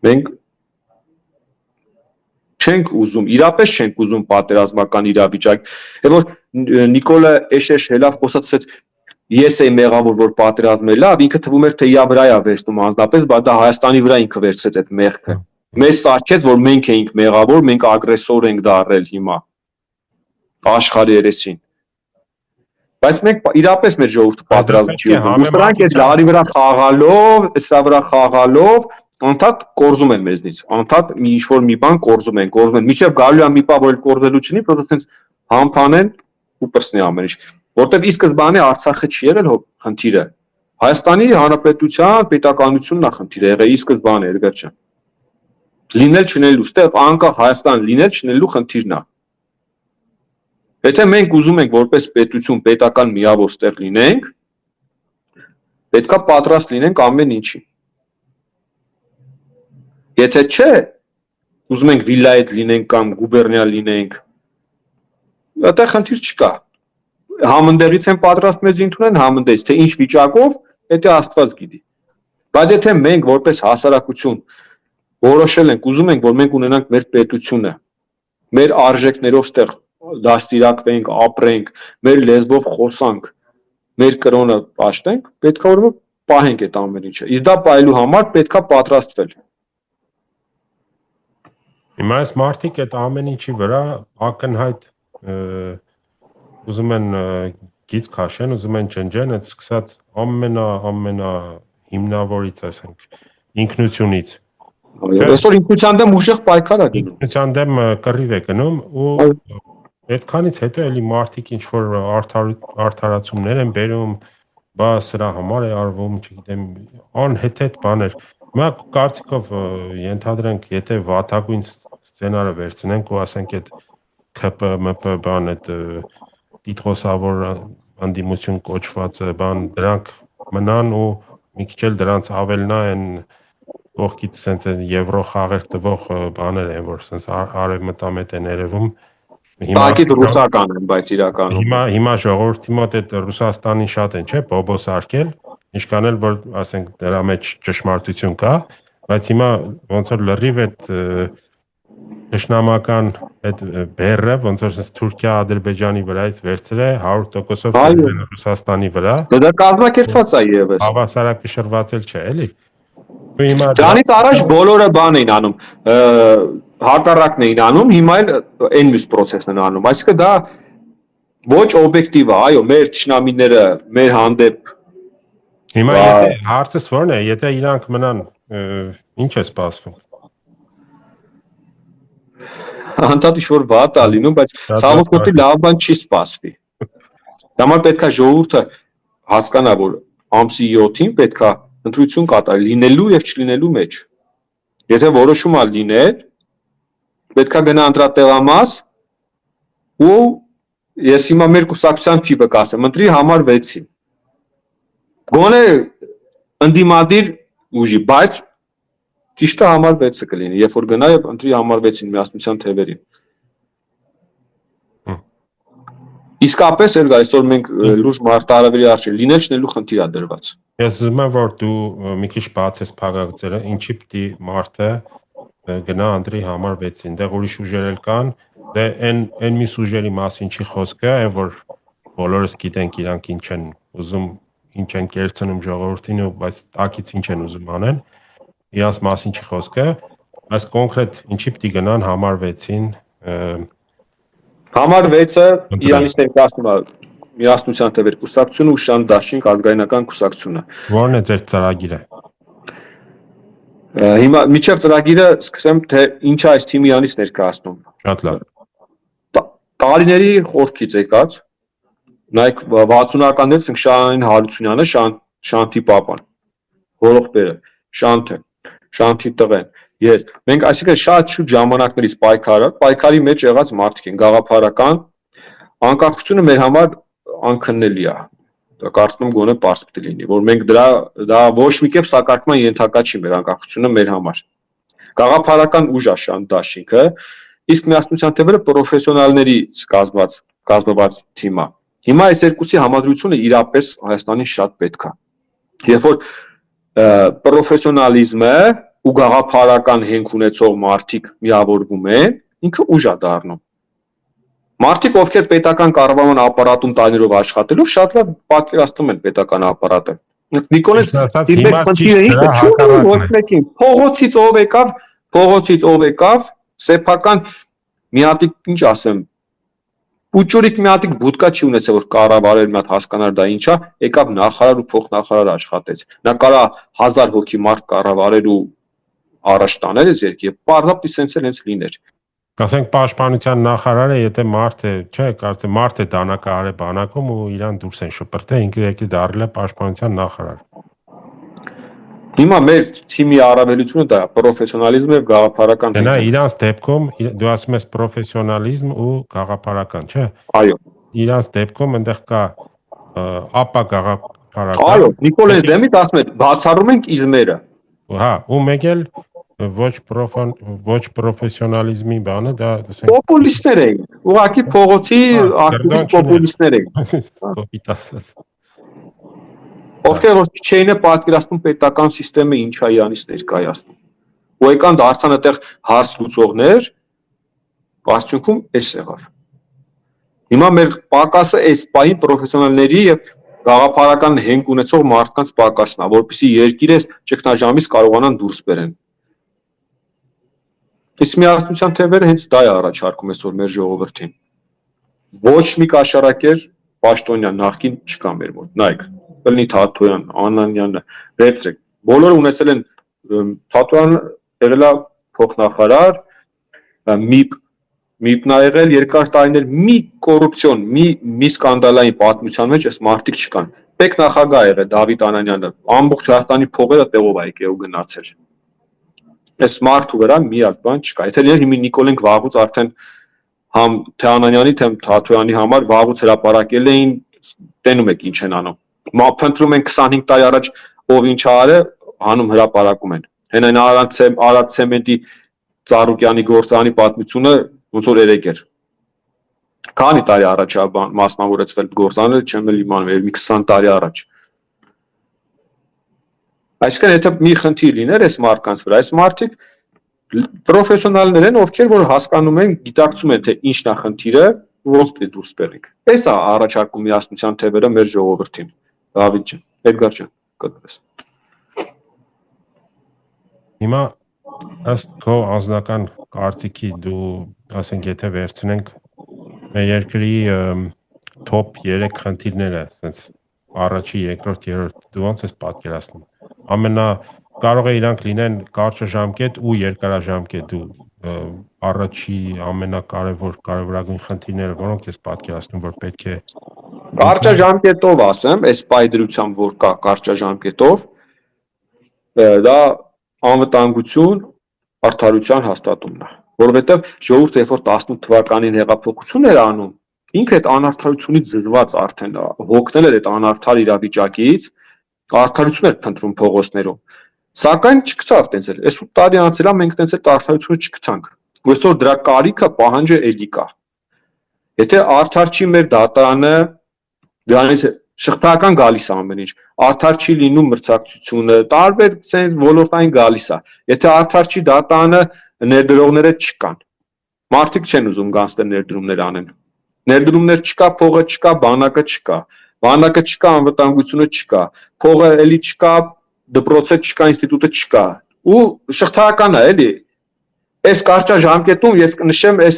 Մենք չենք ուզում, իրապես չենք ուզում պատերազմական իրավիճակ։ Եվ որ Նիկոլը էշ հելավ խոսացեց, ես էի մեղավոր, որ պատերազմը լավ, ինքը թվում էր թե իր վրա է վերցնում անձնապես, բայց դա Հայաստանի վրա ինքը վերցրեց այդ մեղքը։ Մեզ սարքեց, որ մենք էինք մեղավոր, մենք ագրեսոր ենք դառել հիմա աշխարհի երեսին։ Բայց մենք իրապես մեր ժողովուրդը պատերազմ չի ուզում։ Ու սրանք այդ լարի վրա խաղալով, անդադ կորզում են մեզնից, անդադ մի ինչ-որ մի բան կորզում են, մինչև գալու է մի բան, որ կորզելու չունի, պրոստը տենց համբանեն ու պրսնի ամեն ինչ։ Որտեվ ի սկզբանե Արցախը չի եղել խնդիրը։ Հայաստանի Հանրապետության պետականությունն է խնդիրը եղել ի սկզբանե, Էդգար ջան։ Լինել չնելու, ստեղ անկախ Հայաստան լինել չնելու խնդիրն է։ Եթե մենք ուզում ենք որպես պետություն, պետական միավոր ստեղ լինենք, պետքա պատրաստ լինենք ամեն ինչի։ Եթե չէ, ուզում ենք վիլայետ լինենք կամ գուբերնիալ լինենք, այդտեղ խնդիր չկա։ Համընդեղից են պատրաստ մեզ ընդունեն, համընդեղից, թե ինչ վիճակով, դա Աստված գիտի։ Բայց եթե մենք որպես հասարակություն որոշել ենք, ուզում ենք, որ մենք ունենանք մեր պետությունը, մեր արժեքներով ստեղ դաստիարակվենք, ապրենք, մեր լեզվով խոսանք, մեր կրոնը պաշտենք, պետքա որ պահենք այդ ամեն ինչը։ Իսկ դա պահելու համար պետքա պատրաստվել։ Հիմա այս մարդիկ այդ ամեն ինչի վրա ակնհայտ ուզում են գիծ քաշեն, ուզում են ջնջեն, այդ սկսած ամենա հիմնավորից, ասենք, ինքնությունից։ Այսօր ինքնության դեմ ուժեղ պայքար է գնում։ Ինքնության դեմ կռիվ է գնում ու այդքանից հետո էլի մարդիկ ինչ որ արդարացումներ են բերում, բա սրա համար է արվում, չգիտեմ, անհեթեթ բաներ։ Հիմա կարծիքով ենթադրենք, եթե վատագույն սցենարը վերցնենք ու ասենք այդ ԿՊ, ՄՊ բան այդ տիտղոսավոր անդիմություն կոչվածը բան, դրանք մնան ու մի քիչ էլ դրանց ավելնա են կողքից sense եվրո խաղեր տվող բաներ են, որ sense արևմտամետ են երևում։ Բակից ռուսական են, բայց իրականում։ Հիմա ժողովրդի մոտ այդ Ռուսաստանին շատ են, չէ՞, բոբոս արկել, ինչքան էլ որ ասենք դրա մեջ ճշմարտություն կա, բայց հիմա ոնց որ լրիվ այդ ճշնամական այդ բեռը ոնց որ Թուրքիա Ադրբեջանի վրայից վերցրե 100%-ով Ռուսաստանի վրա։ Դա կազմակերպված է եւս։ Հավասարակշռված էլ չէ, էլի։ Դրանից առաջ բոլորը բան էին անում, հակառակն էին անում, հիմա էլ այն մյուս process-ն են անում, այսինքն դա ոչ օբյեկտիվ է, այո, մեր ճշնամիները մեր հանդեպ հիմա եթե հարցս ո՞րն է, եթե իրանք մնան, ինչ է սպասվում։ Անդադ ինչ-որ վատ է լինում, բայց ցավոք մոտի լավ բան չի սպասվի։ Դամա պետքա ժողովուրդը հասկանա, որ ամսի 7-ին պետքա ընտրություն կատարել լինելու եւ չլինելու մեջ։ Եթե որոշումը լիներ, պետք է գնա անդրատեղամաս ու ես հիմա մեր կուսակցության տիպը կասեմ, ընտրի համար 6-ին։ Գոնե ընդդիմադիր ուժի, բայց ճիշտը համար 6-ը կլինի, երբ որ գնա եւ ընտրի համար 6-ին միասնության թևերին։ Իսկապես էլ այսօր մենք լուրջ մարտահրավերի արժե լինել չնելու խնդիր է դրված։ Ես ուզում եմ որ դու մի քիչ բացես փակագծերը, ինչի պիտի մարդը գնա ընտրի համար 6-ին, դեռ ուրիշ ուժեր էլ կան, դե այն մյուս ուժերի մասին չի խոսքը, այն որ բոլորս գիտենք իրանք ինչ են ուզում, ինչ են կերցնում ժողովրդին ու բայց տակից ինչ են ուզում անեն, իրանց մասին չի խոսքը, բայց կոնկրետ ինչի պիտի գնան համար 6-ին Համար 6-ը Իրանից ներկայացնում է միասնության թևեր կուսակցությունը ու Շան Դաշինք ազգայնական կուսակցությունը։ Որն է ձեր ծրագիրը։ Հիմա միջև ծրագիրը սկսեմ թե ինչ է այս թիմի Իրանից ներկայացնում։ Շատ լավ։ Տարիների խորքից եկած նայեք 60-ականներից Շահյանին Հարությունյանը, Շանթի պապան, Հորողբերը, Շանթի տղեն։ Ես մենք այսինքն շատ շուտ ժամանակներից պայքարի մեջ եղած մարդիկ են, գաղափարական անկախությունը մեր համար անքննելի է։ Կարծում եմ գոնե պարզ պիտի լինի, որ մենք դա ոչ մի կերպ սակարկման ենթակա չի մեր անկախությունը մեր համար։ Գաղափարական ուժ է Շան Դաշինքը, իսկ միասնության թևերը պրոֆեսիոնալներից կազմված թիմ է։ Հիմա այս երկուսի համադրությունը իրապես Հայաստանին շատ պետք է։ Երբ որ պրոֆեսիոնալիզմը ու գաղափարական հենք ունեցող մարդիկ միավորվում են, ինքը ուժ է դառնում։ Մարդիկ, ովքեր պետական կառավարման ապարատում տարիներով աշխատելով, շատ լավ պատկերացնում են պետական ապարատը։ Նիկոլես փողոցից ով եկավ, սեփական մի հատիկ, ինչ ասեմ, Պուճուրիկ մի հատիկ բուդկա չի ունեցել, որ կառավարել մի հատ հասկանար դա ինչա, եկավ նախարար ու փոխնախարար աշխատեց։ Նա կարա 1000 հոգի մարդ կառավարել ու առաջ տանել այս երկրի, պարզապես սենց էլ հենց լիներ։ Ասենք պաշտպանության նախարարը, եթե մարդ է, չէ, կարծեմ մարդ է դանակահար է բանակում ու իրան դուրս են շպրտել, ինքը եկի դառել է պաշտպանության նախարար։ Հիմա մեր թիմի առավելությունը դա է, պրոֆեսիոնալիզմ եւ գաղափարական։ Դա իրանց դեպքում դու ասում ես պրոֆեսիոնալիզմ ու գաղափարական, չէ։ Այո։ Իրանց դեպքում այնտեղ կա ապա գաղափարական։ Այո, Նիկոլես դեմից ասում եմ, բացառում ենք իզմերը։ Հա, ու մեկ էլ ոչ պրոֆեսիոնալիզմի բանը դա ասենք պոպուլիստներ են, ուղղակի փողոցի ակտիվիստ պոպուլիստներ են։ Կոպիտ ասած։ Ովքեր որ չէին է պատկերացնում պետական համակարգը ինչ է Իրանից ներկայացնում։ Ու եկան դարձան այդտեղ հարց լուծողներ, արդյունքում էս եղավ։ Հիմա մեր պակասը այս պահին պրոֆեսիոնալների եւ գաղափարական հենք ունեցող մարդկանց պակասն է, որպեսզի երկիրը ճգնաժամից կարողանան դուրս բերեն։ Իսկ միասնության թևերը հենց դա է առաջարկում այսօր մեր ժողովրդին։ Ոչ մի կաշառակեր պաշտոնյան նախկին չկա մեր մոտ։ Նայեք, Պլնի Թաթոյան, Անանյանը, վերցրեք։ Բոլորը ունեցել են Թաթոյանը եղել է փոխնախարար, ՄԻՊ-ն ա եղել երկար տարիներ, մի կոռուպցիոն, մի սկանդալային պատմության մեջ այս մարդիկ չկան։ Պետնախագահ ա եղել Դավիթ Անանյանը, ամբողջ Հայաստանի փողերը տեղով ա եկել ու գնացել։ Այս մարդու վրա միակ բան չկա։ Եթե լիներ հիմա Նիկոլենք վաղուց արդեն համ թե Անանյանի, թե Թաթոյանի համար վաղուց հրապարակել էին, տենում եք ինչ են անում։ Փնտրում են 25 տարի առաջ ով ինչ արել, հանում հրապարակում են։ Հենայն Արադ ցեմենտի Ծառուկյանի գործարանի պատմությունը ոնց որ երեք էր։ Քանի տարի առաջ է մասնավորեցվել գործարանը, չեմ էլ իմանում, մի 20 տարի առաջ։ Այսինքն եթե մի խնդիր լիներ այս մարդկանց վրա, այս մարդիկ պրոֆեսիոնալներ են, ովքեր որ հասկանում են, գիտակցում են թե ինչն է խնդիրը, ոնց պետք է դուրս բերենք։ Էս է առաջարկում միասնության թևերը մեր ժողովրդին։ Դավիթ ջան, Էդգար ջան, կդրես։ Հիմա ըստ քո անձնական կարծիքի դու ասենք եթե վերցնենք մեր երկրի top 3 խնդիրները, ասենց առաջի, երկրորդ, երրորդ, դու ոնց ես պատկերացնում։ Կարող է իրանք լինեն կարճաժամկետ ու երկարաժամկետ, դու առաջի կարևորագույն խնդիրները որոնք ես պատկերացնում, որ պետք է կարճաժամկետով ասեմ, այս պայդրությամբ որ կա կարճաժամկետով, դա անվտանգություն, արդարության հաստատումն է, որովհետև ժողովուրդը երբ որ 18 թվականին հեղափոխություն էր անում, ինքը այդ անարդարությունից զրված արդեն հոգնել էր այդ անարդար իրավիճակից, արդարություն էր փնտրում փողոցներում, սակայն չգտավ տենց էլ, այս 8 տարի անցել է, մենք տենց այդ արդարությունը չգտանք, այսօր դրա կարիքը պահանջը էլի կա, եթե արդար չի մեր դատարանը, դրանից շղթայական գալիս է ամեն ինչ, արդար չի լինում մրցակցությունը, տարբեր sense ոլորտային գալիս է, եթե արդար չի դատարանը, ներդրողները չկան, մարդիկ չեն ուզում գանձներ ներդրումներ անեն, ներդրումներ չկա, փողը չկա, բանակը չկա, անվտանգությունը չկա, փողը էլի չկա, դպրոցը չկա, ինստիտուտը չկա, ու շղթայական է էլի, այս կարճաժամկետում ես կնշեմ այս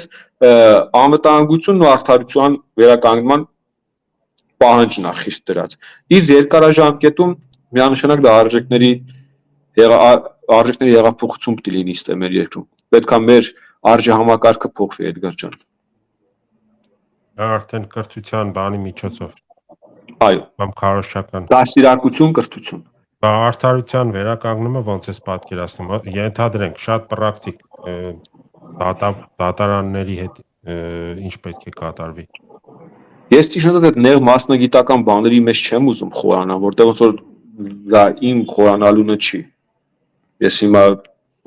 անվտանգությունն ու արդարության վերականգնման պահանջն է խիստ դրած, իսկ երկարաժամկետում միանշանակ դա արժեքների հեղափոխություն պետք է լինի ստե մեր երկրում, պետք է մեր արժեհամակարգը փոխվի Էդգար ջան։ Արդեն կրթության բանի միջոցով։ Այո։ Կամ քարոզչական։ Դաստիարակություն, կրթություն։ Արդարության վերականգնումը ոնց է պատկերացնում, ենթադրենք շատ պրակտիկ դատարանների հետ ինչ պետք է կատարվի։ Ես ճիշտ այդ նեղ մասնագիտական բաների մեջ չեմ ուզում խորանալ, որտեղ ոնց որ դա իմ խորանալունը չի։ Ես հիմա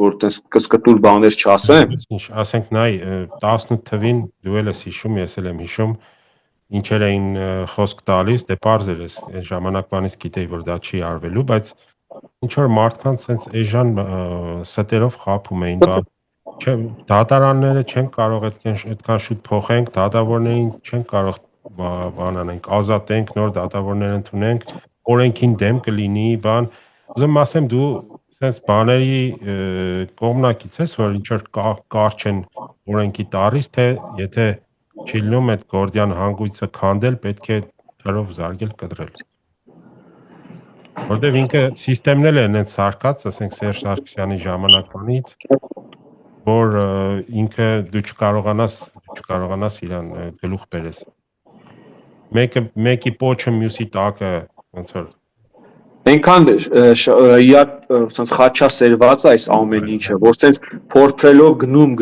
որ տես կսկտուր բաներ չասեմ։ Ասենք նայ 18 թվին դու էլ ես հիշում, ես էլ եմ հիշում, ինչեր էին խոսք տալիս, դե պարզ էր ես այն ժամանակվանից գիտեի, որ դա չի արվելու, բայց ինչ որ մարդկանց sense էժան ստերով խափում էին, չէ, դատարանները չեն կարող այդքան շուտ փոխենք, դատավորներին չեն կարող բան անենք, ազատենք, նոր դատավորներ ընդունենք, օրենքին դեմ կլինի, բան, ուզում ասեմ դու sense բաների կողմնակից ես, որ ինչ որ կարճ են օրենքի տարից, թե եթե չի լինում այդ Գորդիան հանգույցը քանդել, պետք է թրով զարգել կտրել։ Որտեւ ինքը սիստեմն էլ է այնց սարկած, ասենք Սերժ Սարգսյանի ժամանակվանից, որ ինքը դու չկարողանաս իրան գլուխ բերես։ Մեկի պոչը մյուսի տակը ոնց որ այնքան sense խաչասերված այս ամեն ինչը, որ sense փորփրելով գնում,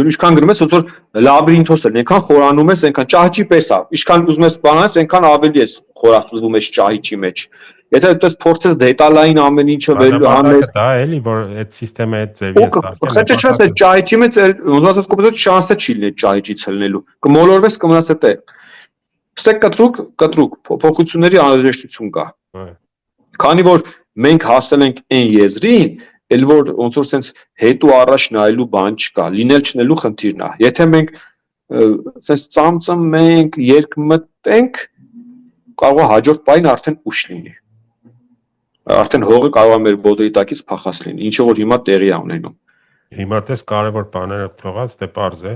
ինչքան գնում ես, ոնց որ լաբիրինթոս էլ, այնքան խորանում ես, այնքան ճահիճի պես է, ինչքան ուզում ես բանանես, այնքան ավելի ես խորացվում ես ճահիճի մեջ։ Եթե դու փորձես դետալային ամեն ինչը անես, դա էլի որ այդ սիստեմը այդ ձևի է սարքել։ Խաչաչես այդ ճահիճի մեջ ոնց ասած կոպիտ շանսը չի լինի ճահիճից ելնելու։ Կմոլորվես կմնաս այդ է։ Ստե կտրուկ փոփոխությունների անհրաժեշտություն կա։ Քանի որ մենք հասել ենք այն եզրին, էլ որ ոնց որ sense հետո առաջ նայելու բան չկա, լինել չնելու խնդիրն է։ Եթե մենք sense ծամծմենք, երկմտենք, կարող է հաջորդ պահին արդեն ուշ լինի։ Արդեն հողը կարող է մեր բոդերի տակից փախած լինի, ինչը որ հիմա տեղի է ունենում։ Հիմա տես կարևոր բաները թողած, դե պարզ է,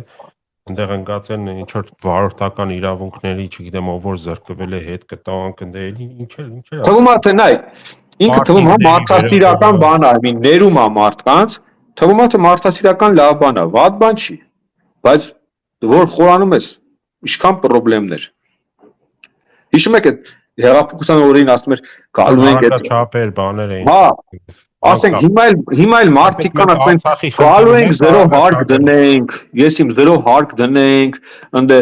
այնտեղ ընկած են ինչ որ վարորդական իրավունքների, չգիտեմ, ով որ զրկվել է հետ կտանք, դե ինչ է։ Թվում է թե նայ, ինքը թվում է մարդասիրական բան է, մի ներում է մարդկանց, թվում է թե մարդասիրական լավ բան է, վատ բան չի, բայց որ խորանում ես, ինչքան խնդիրներ։ Հիշում եք այդ հեղափոխության օրերին ասում էր գալու ենք այդ չափեր բաներ էին։ Հա, ասենք հիմա էլ մարդիկ կան ասում են գալու ենք 0 հարկ դնենք, ես իմ 0 հարկ դնենք, ընդ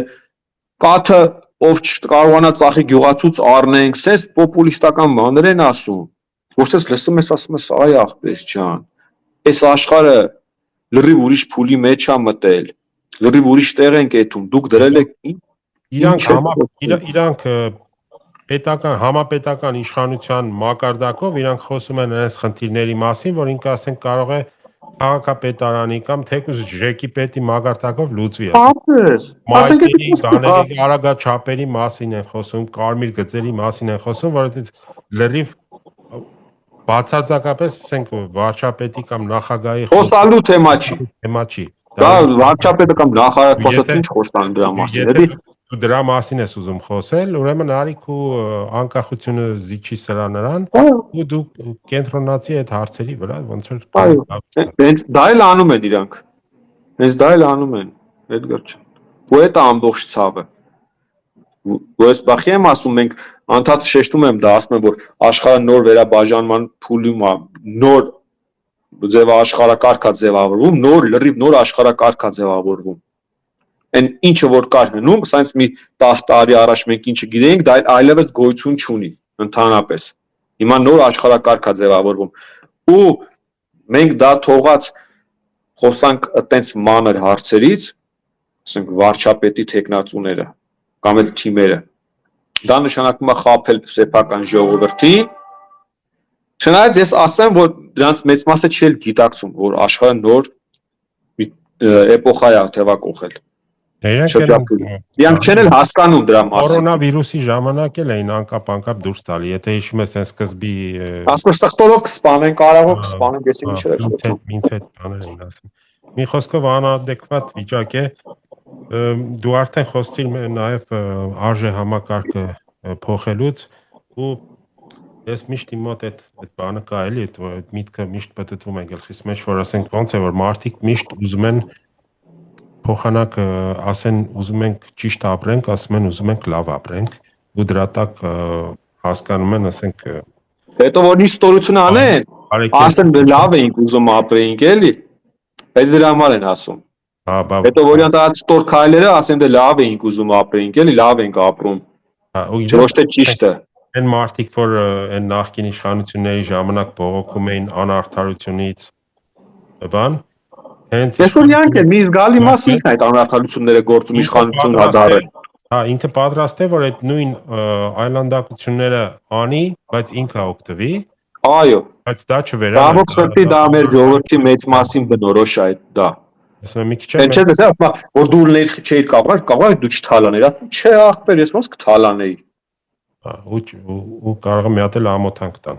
կաթը ով չկարողանա ծախի գյուղացուց առնենք, սես պոպուլիստական բաներ են ասում, որ սես լսում ես ասում ես այ ախպեր ջան, այս աշխարհը լրիվ ուրիշ փուլի մեջ է մտել, լրիվ ուրիշ տեղ ենք եթում, դուք դրել եք իրանք պետական համապետական իշխանության մակարդակով իրանք խոսում են այս խնդիրների մասին, որ ինքը ասենք կարող է քաղաքապետարանի կամ թեկուզ ԺԿ-ի պետի մակարդակով լուծվի։ Ասենք արագաչափերի մասին են խոսում, կարմիր գծերի մասին են խոսում, որովհետեւ լրիվ բացարձակապես ասենք վարչապետի կամ նախագահի խոսալու թեմա չի։ Դա վարչապետը կամ նախարարը խոսած ինչ խոստան դրա մասին, էլի։ Դու դրա մասին ես ուզում խոսել, ուրեմն արիք ու անկախությունը զիջի սրա նրան, ու դու կենտրոնացի այդ հարցերի վրա, ոնց որ դա էլ անում են իրանք։ Հենց դա էլ անում են, Էդգար ջան։ Ու այդ ամբողջ ցավը։ Ու ես բախի եմ ասում, մենք անդադ շեշտում եմ դա, ասում եմ, որ աշխարհը նոր վերաբաժանման փուլում է, նոր աշխարհակարգա ձևավորվում, լրիվ նոր աշխարհակարգա ձևավորվում։ Այն ինչը որ կար հնում, սրանց մի 10 տարի առաջ մենք ինչը գիտեինք, դա այլևս գոյություն չունի ընդհանրապես։ Հիմա նոր աշխարհակարգա ձևավորվում։ Ու մենք դա թողած խոսանք այտենց մանր հարցերից, ասենք վարչապետի տեխնացուները կամ էլ թիմերը։ Դա նշանակում է խաբել սեփական ժողովրդին։ Չնայած ես ասեմ, որ դրանց մեծ մասը չի գիտակցում, որ աշխարհը նոր էպոխա է թևակողել։ Իրանք չեն էլ հասկանում դրա մասին։ Կորոնավիրուսի ժամանակ էլ էին անկապ դուրս տալի, եթե հիշում ես այն սկզբի ասկոստախտորով կսպանեն, կարողով կսպանեն, ես ինչ եմ խոսում։ Ինձ հետ բաներ էին ասում։ Մի խոսքով անադեկվատ վիճակ է։ Դու արդեն խոսեցիր նաև արժե համակարգը փոխելուց ու ես միշտ իմ մոտ այդ բանը կա էլի, այդ միտքը միշտ պատտվում է գլխիս մեջ, որ ասենք ոնց է որ մարդիկ միշտ ուզում են փոխանակը, ասեն ուզում ենք ճիշտ ապրենք, ասում են ուզում ենք լավ ապրենք, ու դրա տակ հասկանում են, ասենք հետո որ ինչ ստորություն անեն, ասեն լավ էինք ուզում ապրեինք էլի, այդ դրա համար են ասում։ Հետո որ իրանց այդ ստոր քայլերը ասեն դե լավ էինք ուզում ապրեինք էլի, լավ ենք ապրում։ Ոչ թե ճիշտը։ Այն մարդիկ, որ այն նախկին իշխանությունների ժամանակ բողոքում էին անարդարությունից, բան, հենց ես որ իրանք են մի զգալի մաս ինքն այդ անարդարությունները գործում իշխանություն հադարել։ Հա, ինքը պատրաստ է, որ այդ նույն այլանդակությունները անի, բայց ինքը օգտվի։ Այո։ Բայց դա չվերանա։ Բավոք սրտի դա մեր ժողովրդի մեծ մասին բնորոշ է այդ դա։ Ասում մի քիչ է։ Չէ, դե, որ դու չէիր կարող դու չթալաներ, ասում չէ, ախպեր, ես ոնց կթալանեի։ Ու կարող է մի հատ էլ ամոթանք տան։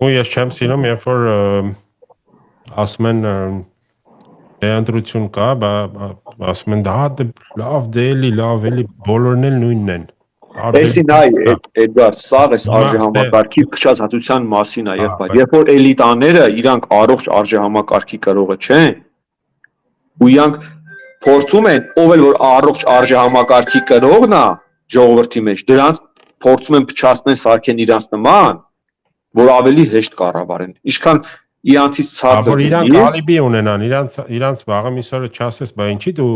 Ու ես չեմ սիրում, երբ որ ասում են դեանդրություն կա, ասում են դա լավ դելի, լավ էլի, բոլորն էլ նույնն են։ Էսին այ Էդգար, սաղ էս արժե համակարգի փչած հատության մասին է եղբայր։ Երբ որ էլիտաները իրանք առողջ արժե համակարգի կրողը չեն, ու իրանք փորձում են, ով էլ որ առողջ արժե համակարգի կրողն է ժողովրդի մեջ, դրանց փորձում են փչացնել սարքեն իրանց նման, որ ավելի հեշտ կառավարեն։ Ինչքան իրանցից ցածր լինի։ Իրանք ալիբի ունենան, իրանց վաղը միսօրը չասես, բա ինչի դու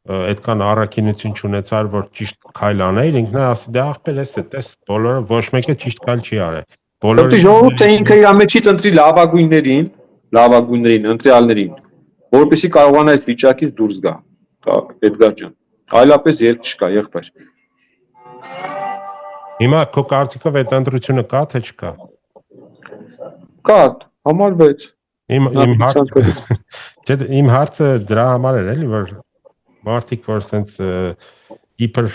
այդքան առաքինություն չունեցար, որ ճիշտ քայլ աներ, ինքն ասի դա ախպեր էս է, տես բոլորը ոչ մեկը ճիշտ քայլ չի արել։ Բոլորը ժողովուրդը ինքը իր մեջից ընտրի լավագույններին, ընտրյալներին, որպեսզի կարողանա այս վիճակից դուրս գա։ Էդգար ջան, այլապես երբ չկա, եղբայր։ Հիմա քո կարծիքով այդ ընտրությունը կա թե չկա։ Կա, համարվեց։ Իմ հարցը դրա համար էր էլի, որ մարդիկ որ սենց իբր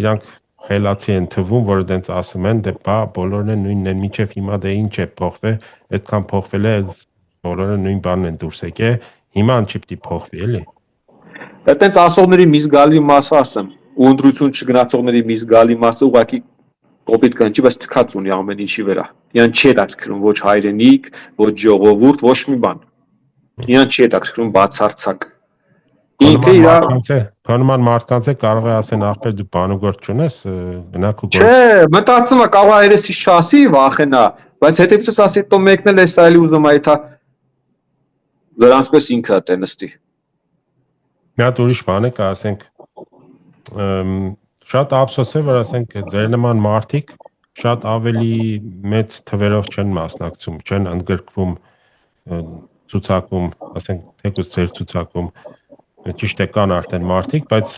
իրանք խելացի են թվում, որ դենց ասում են, դե բա բոլորն են նույնն են, մինչև հիմա դե ինչ է փոխվել, այդքան փոխվել է, բոլորը նույն բանն են դուրս եկել, հիմա ինչ պիտի փոխվի էլի։ Այդտենց ասողների մի զգալի մասը ասեմ, ու ընտրություն չգնացողների մի զգալի մասը ուղղակի կոպիտ կանչի, բայց թքած ունի ամեն ինչի վրա։ Իրան չի հետաքրքրում ոչ հայրենիք, ոչ ժողովուրդ, ոչ մի բան։ Իրան չի հետաքրքրում բացարձակ։ Ինքը Քանման մարդկանց է կարող է ասեն ախպեր դու բանուգործ չունես, գնաք ու գործ։ Չէ, մտածում է կարող է երեսի շասի վախենա, բայց հետևից ասի տո մեկն էլ էս այլի ուզում է իթա դրանցպես ինքը է նստի։ Մի հատ ուրիշ բան է կա, ասենք շատ ափսոս է, որ ասենք ձեր նման մարդիկ շատ ավելի մեծ թվերով չեն մասնակցում, չեն ընդգրկվում ցուցակում, ասենք թեկուզ ձեր ցուցակում ճիշտ է կան արդեն մարդիկ, բայց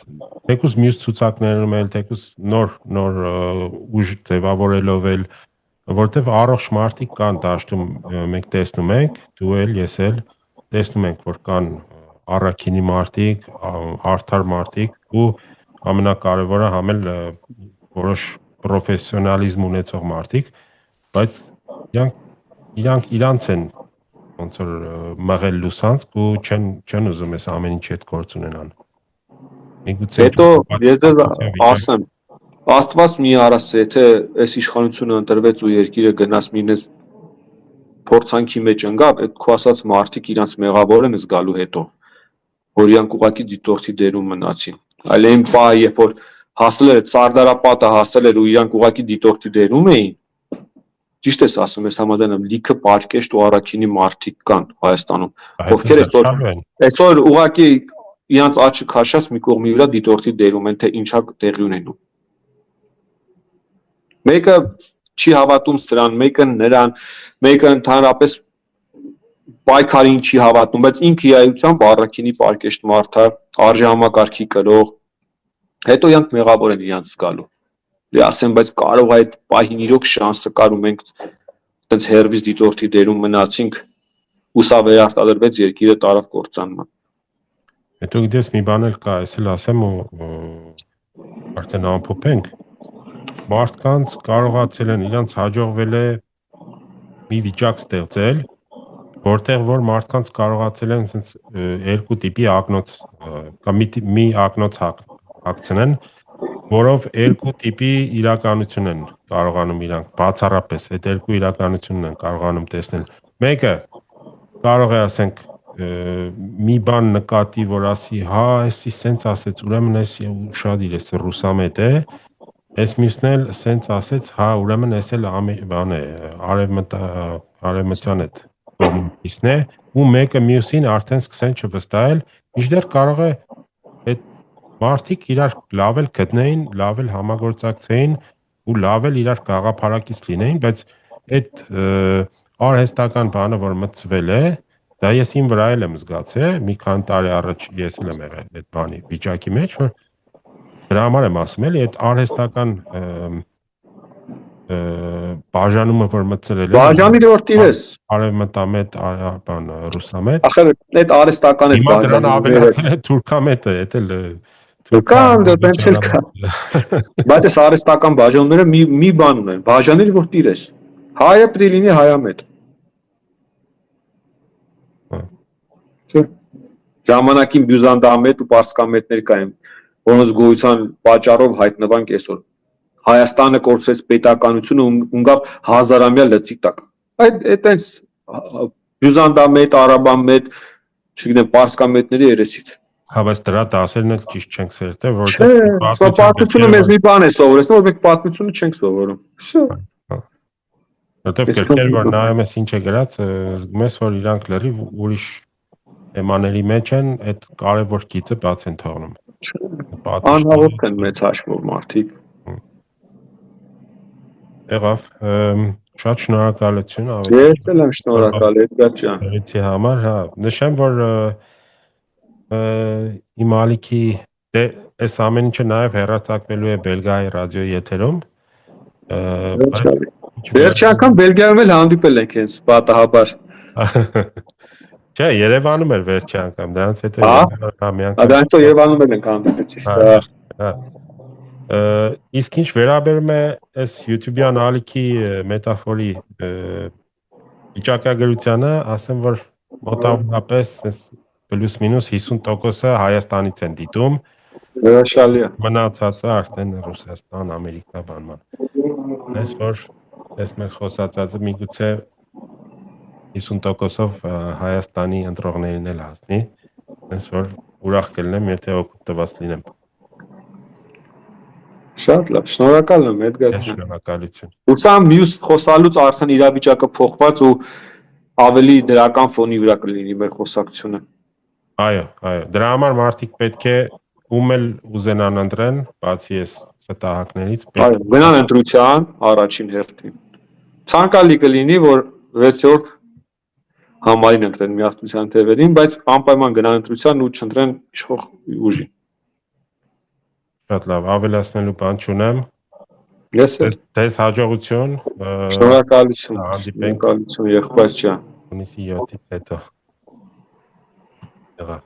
թեկուզ մյուս ցուցակներում էլ թեկուզ նոր ուժ ձևավորելով էլ, որտեվ առողջ մարդիկ կան դաշտում, մենք տեսնում ենք, դու էլ, ես էլ տեսնում ենք, որ կան առաքինի մարդիկ, արդար մարդիկ ու ամենակարևորը համ էլ որոշ պրոֆեսիոնալիզմ ունեցող մարդիկ, բայց իրանց են ոնց որ մղել լուսանցք ու չեն ուզում այս ամեն ինչի հետ գործ ունենան։ Հետո ես ասեմ, Աստված մի արած, եթե այս իշխանությունը ընտրվեց ու երկիրը գնաց մինես փորձանքի մեջ ընկավ, այդ քո ասած մարդիկ իրանց մեղավոր են զգալու հետո, որ իրանք ուղղակի դիտորդի դերում մնացին։ Այլ այն պա, երբ որ հասել էր Սարդարապատը հասել էր ու իրանք ուղղակի դիտորդի դերում էին, ճիշտ ես ասում, ես համաձայն եմ, լիքը պարկեշտ ու առաքինի մարդիկ կան Հայաստանում, ովքեր այսօր ուղղակի իրանց աչքը քաշած մի կողմի վրա դիտորդի դերում են, թե ինչա տեղի ունենում։ Մեկը չի հավատում սրան, մեկը նրան, մեկը ընդհանրապես պայքարին չի հավատում, բայց ինքը իայությամբ առաքինի պարկեշտ մարդ է, արժեհամակարգի կրող, հետո իրանք մեղավոր են իրանց զգալու։ Դե ասեմ, բայց կարող է այդ պահին իրոք շանսը կար ու մենք այդպես հերվից դիտորդի դերում մնացինք, ու սա վերարտադրվեց երկիրը տարավ կործանման։ Հետո գիտես մի բան էլ կա, ես էլ ասեմ ու արդեն ամփոփենք։ Մարդկանց կարողացել են իրանց հաջողվել է մի վիճակ ստեղծել, որտեղ որ մարդկանց կարողացել են ասենց երկու տիպի ակնոց կամ մի ակնոց հագցնեն, որով երկու տիպի իրականություն են կարողանում իրանք բացառապես այդ երկու իրականությունն են կարողանում տեսնել։ Մեկը կարող է ասենք մի բան նկատի, որ ասի, հա, էսի սենց ասեց, ուրեմն էսի ուշադիր էս ռուսամետ է, էս մյուսն էլ սենց ասեց, հա, ուրեմն էս էլ բան է, արևմտյան այդ կողմիստն է, ու մեկը մյուսին արդեն սկսեն չվստահել, մինչդեռ կարող է այդ մարդիկ իրար լավ էլ գտնեին, լավ էլ համագործակցեին ու լավ էլ իրար գաղափարակից լինեին, բայց այդ արհեստական բանը, որ մտցվել է, դա ես իմ վրա էլ եմ զգացել, մի քանի տարի առաջ ես էլ եմ եղել այդ բանի վիճակի մեջ, որ դրա համար եմ ասում էլի, այդ արհեստական բաժանումը, որ մտցել է։ Բաժանի որ տիրես։ Արևմտամետ, բան ռուսամետ։ Ախր այդ արհեստական այդ բաժանը։ Հիմա դրան ավելացել է թուրքամետը, այդ էլ Կան դա տենց էլ կա։ Բայց այս արհեստական բաժանումները մի բան ունեն, բաժանել որ տիրես։ Հայը պետք է լինի հայամետ։ Ժամանակին բյուզանդամետ ու պարսկամետներ կային, որոնց գոյության պատճառով հայտնվանք այսօր։ Հայաստանը կորցրեց պետականությունը ու գավ հազարամյա լծի տակ։ Այդ տենց բյուզանդամետ, արաբամետ, չգիտեմ, պարսկամետների երեսից։ Հա, բայց դրա դասերն էլ ճիշտ չենք սերտել, որովհետեւ պատմությունը մեզ մի բան է սովորեցնում, որ մենք պատմությունը չենք սովորում։ Որտեվ գրքեր որ նայում ես ինչ է գրած, զգում ես որ իրանք լրիվ ուրիշ թեմաների մեջ են, այդ կարևոր գիծը բաց են թողնում։ Անհավատ են մեծ հաշվով մարդիկ։ Եղավ, շատ շնորհակալություն Ես էլ եմ շնորհակալ Էդգար ջան։ Դրիցի համար, հա, նշեմ որ իմ ալիքի այս ամեն ինչը նաև հեռարձակվելու է Բելգիայի ռադիոյի եթերում։ Վերջի անգամ Բելգիայում էլ հանդիպել ենք հենց պատահաբար։ Չէ, Երևանում էր վերջի անգամ, դրանից հետո մի անգամ։ Դրանից հետո Երևանում էլ ենք հանդիպեցի։ Իսկ ինչ վերաբերում է այս YouTube-յան ալիքի մետաֆորի վիճակագրությանը, ասեմ որ մոտավորապես պլյուս մինուս 50%-ը Հայաստանից են դիտում։ Հրաշալի է։ Մնացածը արդեն Ռուսաստան, Ամերիկա բանման։ Այս որ այս մեր խոսածածը միգուցե 50%-ով Հայաստանի ընտրողներին էլ հասնի։ Այս որ ուրախ կլինեմ, եթե օգուտ տված լինեմ։ Շատ լավ, շնորհակալ եմ Էդգար ջան։ Շնորհակալություն։ Ուսամ մյուս խոսալուց արդեն իրավիճակը փոխված ու ավելի դրական ֆոնի վրա կլինի մեր խոսակցությունը։ Այո, դրա համար մարդիկ պետք է ում էլ ուզենան ընտրեն, բացի այս ստահակներից, այո, գնան ընտրության առաջին հերթին։ Ցանկալի կլինի, որ 6-րդ համարին ընտրեն միասնության թևերին, բայց անպայման գնան ընտրության ու չընտրեն իշխող ուժին։ Շատ լավ, ավելացնելու բան չունեմ։ Ես էլ Ձեզ հաջողություն։ Շնորհակալություն, եղբայր ջան։ Հունիսի 7-ից հետո։ Եղա։